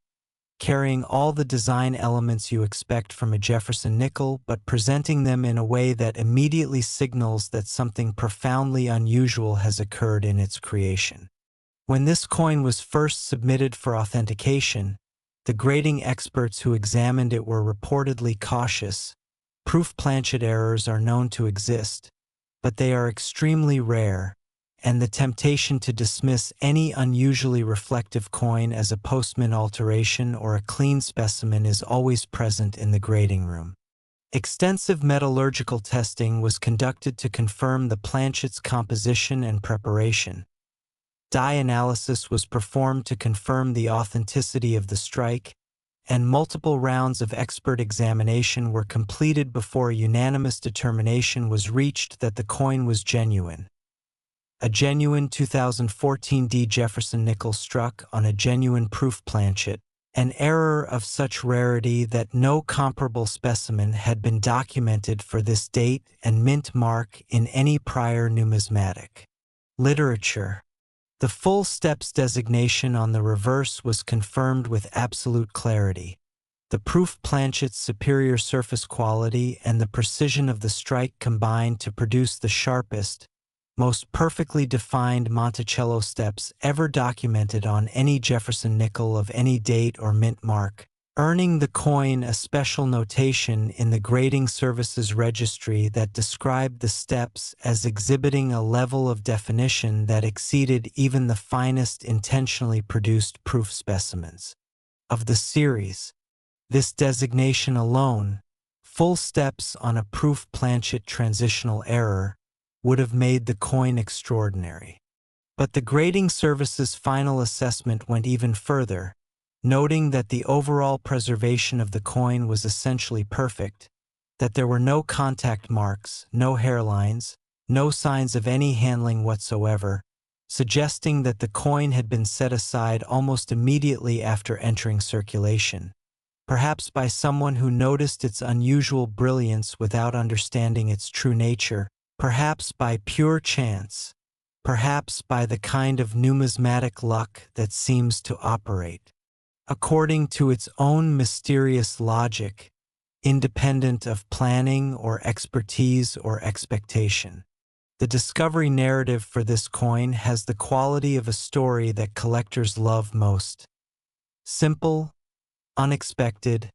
carrying all the design elements you expect from a Jefferson Nickel, but presenting them in a way that immediately signals that something profoundly unusual has occurred in its creation. When this coin was first submitted for authentication, the grading experts who examined it were reportedly cautious. Proof planchet errors are known to exist, but they are extremely rare, and the temptation to dismiss any unusually reflective coin as a postman alteration or a clean specimen is always present in the grading room. Extensive metallurgical testing was conducted to confirm the planchet's composition and preparation. Dye analysis was performed to confirm the authenticity of the strike, and multiple rounds of expert examination were completed before a unanimous determination was reached that the coin was genuine. A genuine 2014 Jefferson Nickel struck on a genuine proof planchet, an error of such rarity that no comparable specimen had been documented for this date and mint mark in any prior numismatic literature. The full steps designation on the reverse was confirmed with absolute clarity. The proof planchet's superior surface quality and the precision of the strike combined to produce the sharpest, most perfectly defined Monticello steps ever documented on any Jefferson Nickel of any date or mint mark, earning the coin a special notation in the Grading Services Registry that described the steps as exhibiting a level of definition that exceeded even the finest intentionally produced proof specimens. Of the series, this designation alone, full steps on a proof planchet transitional error, would have made the coin extraordinary. But the Grading Service's final assessment went even further, noting that the overall preservation of the coin was essentially perfect, that there were no contact marks, no hairlines, no signs of any handling whatsoever, suggesting that the coin had been set aside almost immediately after entering circulation, perhaps by someone who noticed its unusual brilliance without understanding its true nature, perhaps by pure chance, perhaps by the kind of numismatic luck that seems to operate according to its own mysterious logic, independent of planning or expertise or expectation. The discovery narrative for this coin has the quality of a story that collectors love most. Simple, unexpected,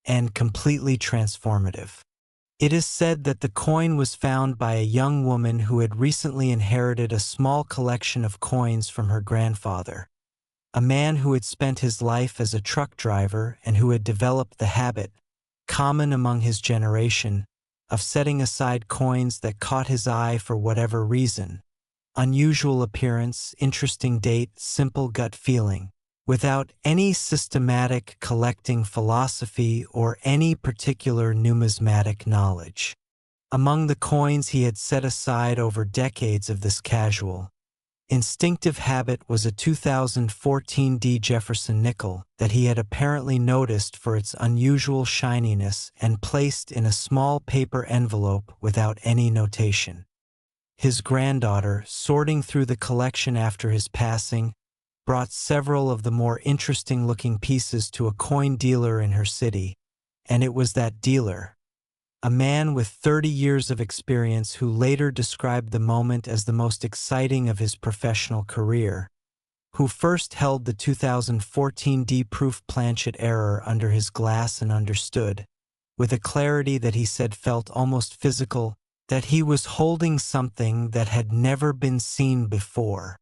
and completely transformative. It is said that the coin was found by a young woman who had recently inherited a small collection of coins from her grandfather, a man who had spent his life as a truck driver and who had developed the habit, common among his generation, of setting aside coins that caught his eye for whatever reason, unusual appearance, interesting date, simple gut feeling, without any systematic collecting philosophy or any particular numismatic knowledge. Among the coins he had set aside over decades of this casual, instinctive habit was a 2014 Jefferson Nickel that he had apparently noticed for its unusual shininess and placed in a small paper envelope without any notation. His granddaughter, sorting through the collection after his passing, brought several of the more interesting-looking pieces to a coin dealer in her city, and it was that dealer, a man with 30 years of experience who later described the moment as the most exciting of his professional career, who first held the 2014 D-proof planchet error under his glass and understood, with a clarity that he said felt almost physical, that he was holding something that had never been seen before.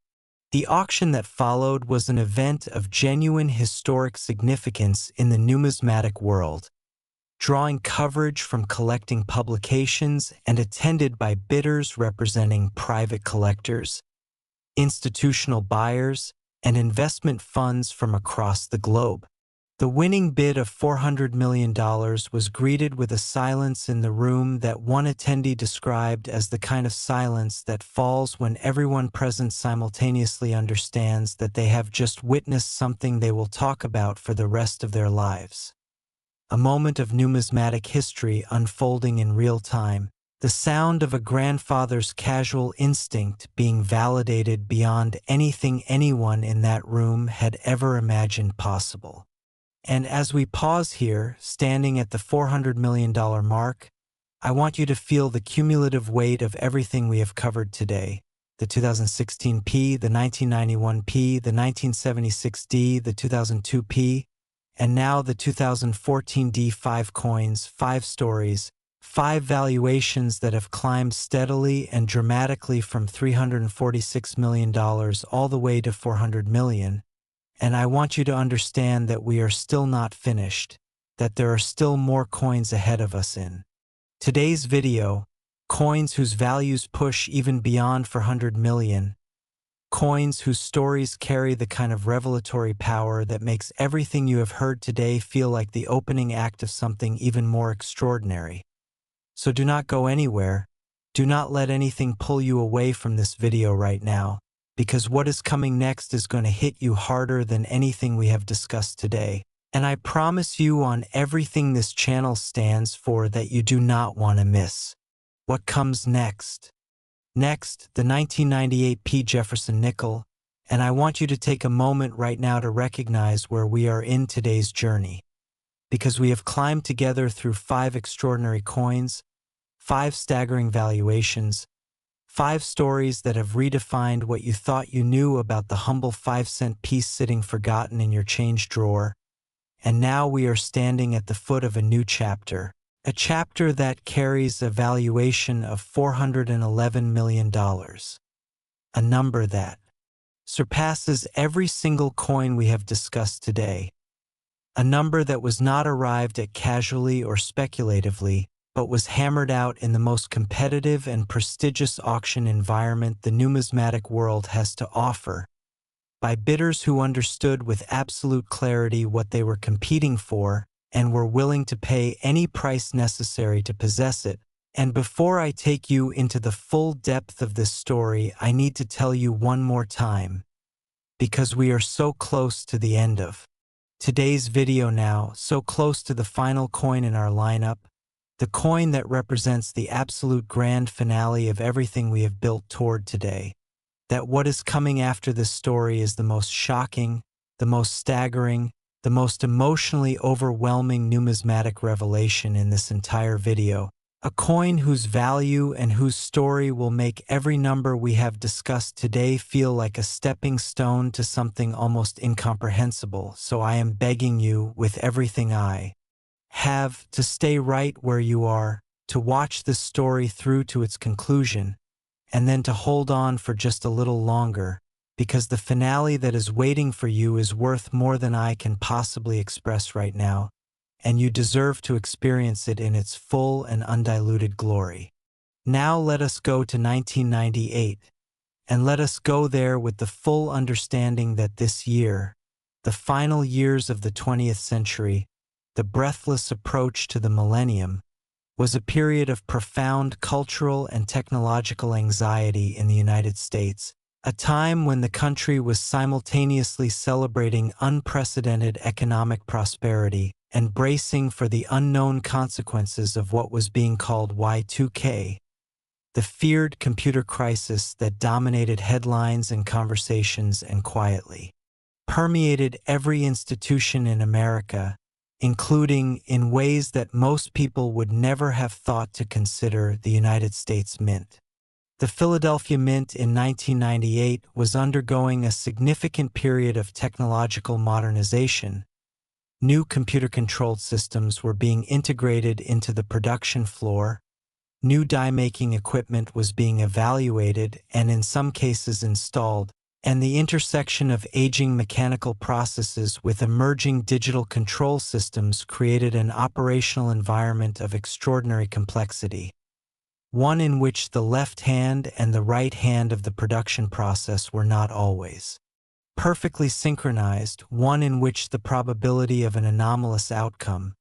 The auction that followed was an event of genuine historic significance in the numismatic world, drawing coverage from collecting publications and attended by bidders representing private collectors, institutional buyers, and investment funds from across the globe. The winning bid of $400 million was greeted with a silence in the room that one attendee described as the kind of silence that falls when everyone present simultaneously understands that they have just witnessed something they will talk about for the rest of their lives. A moment of numismatic history unfolding in real time, the sound of a grandfather's casual instinct being validated beyond anything anyone in that room had ever imagined possible. And as we pause here, standing at the $400 million mark, I want you to feel the cumulative weight of everything we have covered today. The 2016 P, the 1991 P, the 1976 D, the 2002 P, and now the 2014 D. 5 coins, 5 stories, 5 valuations that have climbed steadily and dramatically from $346 million all the way to $400 million. And I want you to understand that we are still not finished, that there are still more coins ahead of us in today's video, coins whose values push even beyond $400 million, coins whose stories carry the kind of revelatory power that makes everything you have heard today feel like the opening act of something even more extraordinary. So do not go anywhere, do not let anything pull you away from this video right now, because what is coming next is going to hit you harder than anything we have discussed today. And I promise you on everything this channel stands for that you do not want to miss. What comes next? Next, the 1998 P. Jefferson Nickel, and I want you to take a moment right now to recognize where we are in today's journey. Because we have climbed together through 5 extraordinary coins, 5 staggering valuations, 5 stories that have redefined what you thought you knew about the humble 5-cent piece sitting forgotten in your change drawer. And now we are standing at the foot of a new chapter, a chapter that carries a valuation of $411 million, a number that surpasses every single coin we have discussed today, a number that was not arrived at casually or speculatively, but was hammered out in the most competitive and prestigious auction environment the numismatic world has to offer, by bidders who understood with absolute clarity what they were competing for and were willing to pay any price necessary to possess it. And before I take you into the full depth of this story, I need to tell you one more time, because we are so close to the end of today's video now, so close to the final coin in our lineup, the coin that represents the absolute grand finale of everything we have built toward today, that what is coming after this story is the most shocking, the most staggering, the most emotionally overwhelming numismatic revelation in this entire video, a coin whose value and whose story will make every number we have discussed today feel like a stepping stone to something almost incomprehensible. So I am begging you with everything I have to stay right where you are, to watch this story through to its conclusion, and then to hold on for just a little longer, because the finale that is waiting for you is worth more than I can possibly express right now, and you deserve to experience it in its full and undiluted glory. Now let us go to 1998, and let us go there with the full understanding that this year, the final years of the 20th century, the breathless approach to the millennium, was a period of profound cultural and technological anxiety in the United States, a time when the country was simultaneously celebrating unprecedented economic prosperity and bracing for the unknown consequences of what was being called Y2K, the feared computer crisis that dominated headlines and conversations and quietly permeated every institution in America including in ways that most people would never have thought to consider the United States Mint. The Philadelphia Mint in 1998 was undergoing a significant period of technological modernization. New computer-controlled systems were being integrated into the production floor, new die-making equipment was being evaluated and in some cases installed, and the intersection of aging mechanical processes with emerging digital control systems created an operational environment of extraordinary complexity, one in which the left hand and the right hand of the production process were not always perfectly synchronized, one in which the probability of an anomalous outcome,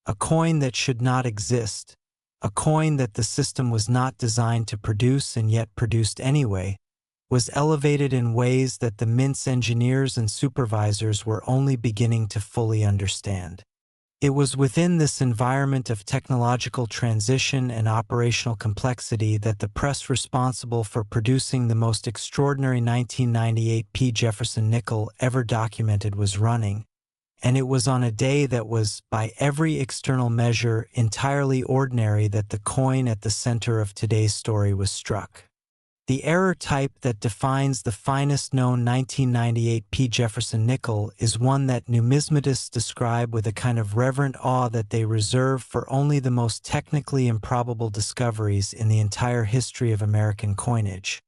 a coin that should not exist, a coin that the system was not designed to produce and yet produced anyway, was elevated in ways that the Mint's engineers and supervisors were only beginning to fully understand. It was within this environment of technological transition and operational complexity that the press responsible for producing the most extraordinary 1998 P. Jefferson Nickel ever documented was running, and it was on a day that was, by every external measure, entirely ordinary that the coin at the center of today's story was struck. The error type that defines the finest known 1998 P. Jefferson Nickel is one that numismatists describe with a kind of reverent awe that they reserve for only the most technically improbable discoveries in the entire history of American coinage.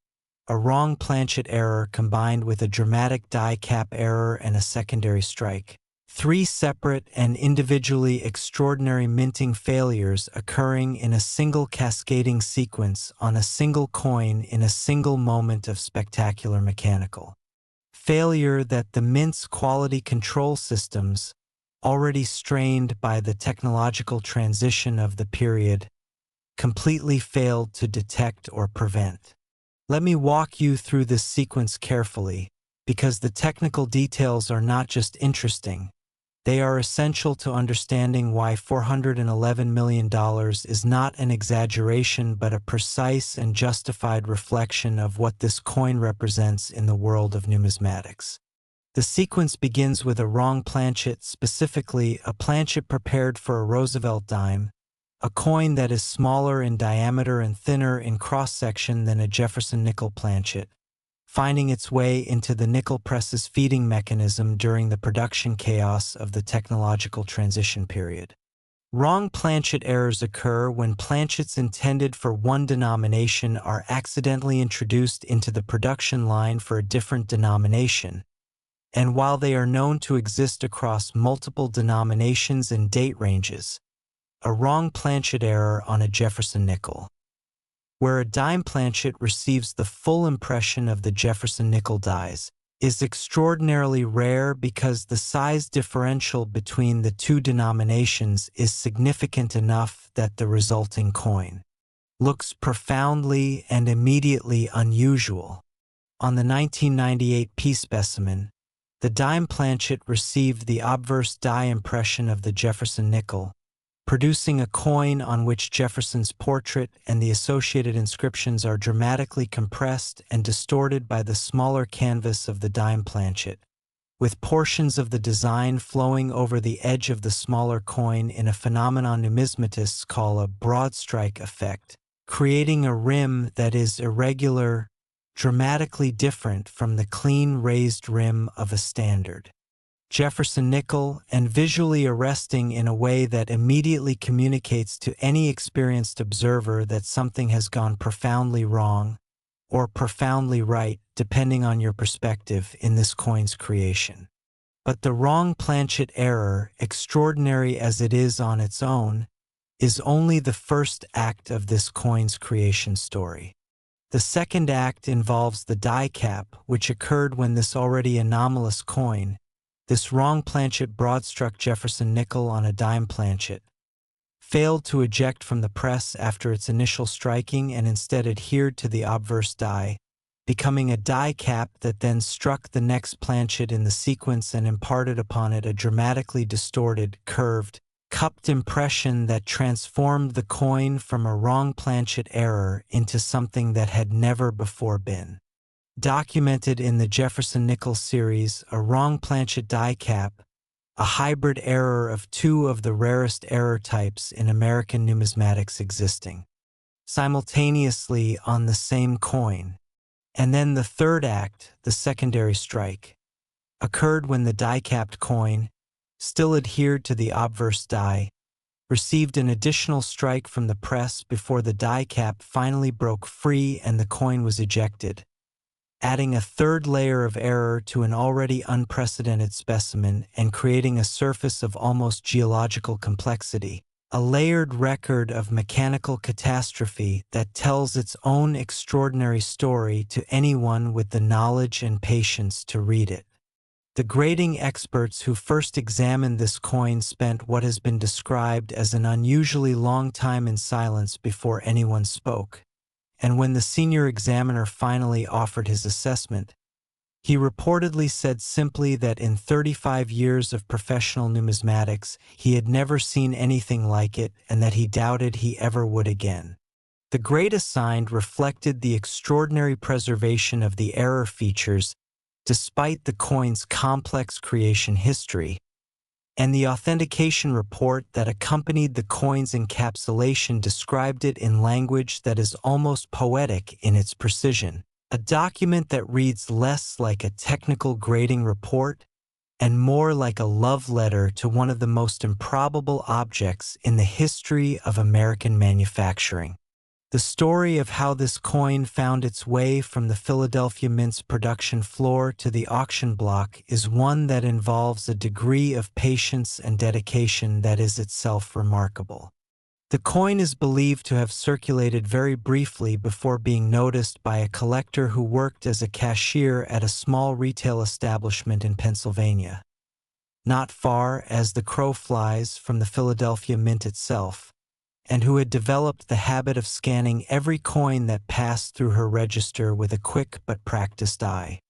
A wrong planchet error combined with a dramatic die cap error and a secondary strike. Three separate and individually extraordinary minting failures occurring in a single cascading sequence on a single coin in a single moment of spectacular mechanical failure that the Mint's quality control systems, already strained by the technological transition of the period, completely failed to detect or prevent. Let me walk you through this sequence carefully, because the technical details are not just interesting. They are essential to understanding why $411 million is not an exaggeration but a precise and justified reflection of what this coin represents in the world of numismatics. The sequence begins with a wrong planchet, specifically a planchet prepared for a Roosevelt dime, a coin that is smaller in diameter and thinner in cross-section than a Jefferson Nickel planchet, finding its way into the nickel press's feeding mechanism during the production chaos of the technological transition period. Wrong planchet errors occur when planchets intended for one denomination are accidentally introduced into the production line for a different denomination, and while they are known to exist across multiple denominations and date ranges, a wrong planchet error on a Jefferson Nickel, where a dime planchet receives the full impression of the Jefferson Nickel dies, is extraordinarily rare because the size differential between the two denominations is significant enough that the resulting coin looks profoundly and immediately unusual. On the 1998 P specimen, the dime planchet received the obverse die impression of the Jefferson Nickel, producing a coin on which Jefferson's portrait and the associated inscriptions are dramatically compressed and distorted by the smaller canvas of the dime planchet, with portions of the design flowing over the edge of the smaller coin in a phenomenon numismatists call a broad strike effect, creating a rim that is irregular, dramatically different from the clean raised rim of a standard Jefferson Nickel, and visually arresting in a way that immediately communicates to any experienced observer that something has gone profoundly wrong or profoundly right, depending on your perspective, in this coin's creation. But the wrong planchet error, extraordinary as it is on its own, is only the first act of this coin's creation story. The second act involves the die cap, which occurred when this already anomalous coin, this wrong planchet broad-struck Jefferson Nickel on a dime planchet, failed to eject from the press after its initial striking and instead adhered to the obverse die, becoming a die cap that then struck the next planchet in the sequence and imparted upon it a dramatically distorted, curved, cupped impression that transformed the coin from a wrong planchet error into something that had never before been documented in the Jefferson Nickel series. A wrong planchet die cap, a hybrid error of two of the rarest error types in American numismatics existing simultaneously on the same coin. And then the third act, the secondary strike, occurred when the die-capped coin, still adhered to the obverse die, received an additional strike from the press before the die cap finally broke free and the coin was ejected, adding a third layer of error to an already unprecedented specimen and creating a surface of almost geological complexity, a layered record of mechanical catastrophe that tells its own extraordinary story to anyone with the knowledge and patience to read it. The grading experts who first examined this coin spent what has been described as an unusually long time in silence before anyone spoke, and when the senior examiner finally offered his assessment, he reportedly said simply that in 35 years of professional numismatics, he had never seen anything like it and that he doubted he ever would again. The grade assigned reflected the extraordinary preservation of the error features despite the coin's complex creation history, and the authentication report that accompanied the coin's encapsulation described it in language that is almost poetic in its precision, a document that reads less like a technical grading report and more like a love letter to one of the most improbable objects in the history of American manufacturing. The story of how this coin found its way from the Philadelphia Mint's production floor to the auction block is one that involves a degree of patience and dedication that is itself remarkable. The coin is believed to have circulated very briefly before being noticed by a collector who worked as a cashier at a small retail establishment in Pennsylvania, not far as the crow flies from the Philadelphia Mint itself, and who had developed the habit of scanning every coin that passed through her register with a quick but practiced eye.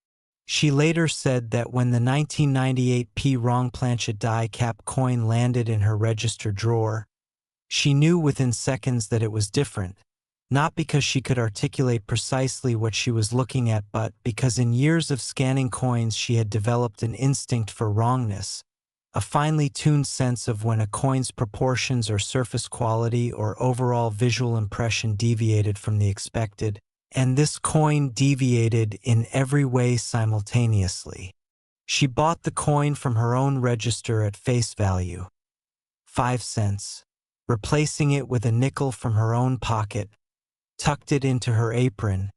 She later said that when the 1998 P. Wrong planchet die cap coin landed in her register drawer, she knew within seconds that it was different, not because she could articulate precisely what she was looking at, but because in years of scanning coins she had developed an instinct for wrongness, a finely tuned sense of when a coin's proportions or surface quality or overall visual impression deviated from the expected, and this coin deviated in every way simultaneously. She bought the coin from her own register at face value, 5 cents, replacing it with a nickel from her own pocket, tucked it into her apron,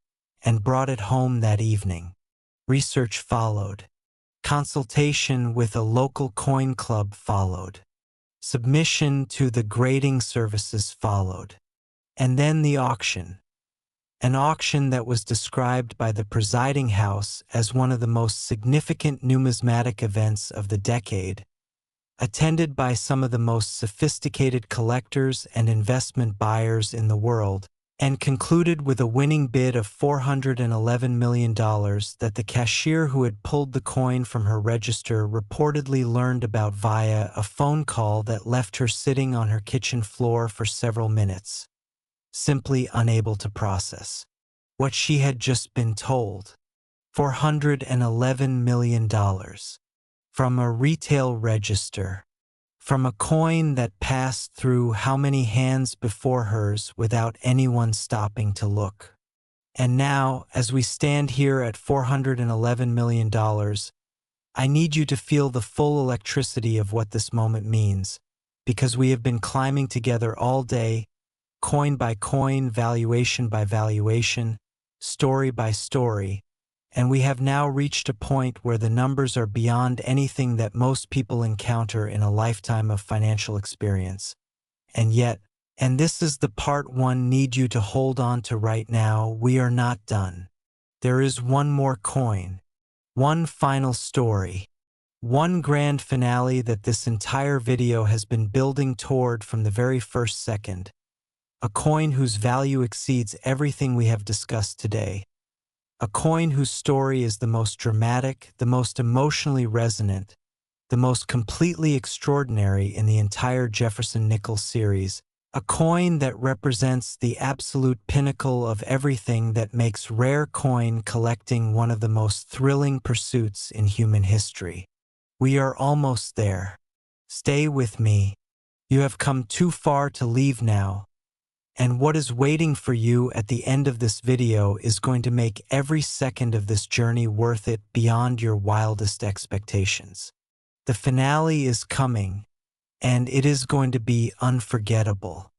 and brought it home that evening. Research followed. Consultation with a local coin club followed. Submission to the grading services followed. And then the auction. An auction that was described by the presiding house as one of the most significant numismatic events of the decade, attended by some of the most sophisticated collectors and investment buyers in the world, and concluded with a winning bid of $411 million that the cashier who had pulled the coin from her register reportedly learned about via a phone call that left her sitting on her kitchen floor for several minutes, simply unable to process what she had just been told. $411 million from a retail register, from a coin that passed through how many hands before hers without anyone stopping to look. And now, as we stand here at $411 million, I need you to feel the full electricity of what this moment means, because we have been climbing together all day, coin by coin, valuation by valuation, story by story, and we have now reached a point where the numbers are beyond anything that most people encounter in a lifetime of financial experience. And yet, and this is the part one need you to hold on to right now, we are not done. There is one more coin, one final story, one grand finale that this entire video has been building toward from the very first second. A coin whose value exceeds everything we have discussed today. A coin whose story is the most dramatic, the most emotionally resonant, the most completely extraordinary in the entire Jefferson Nickel series. A coin that represents the absolute pinnacle of everything that makes rare coin collecting one of the most thrilling pursuits in human history. We are almost there. Stay with me. You have come too far to leave now. And what is waiting for you at the end of this video is going to make every second of this journey worth it beyond your wildest expectations. The finale is coming, and it is going to be unforgettable.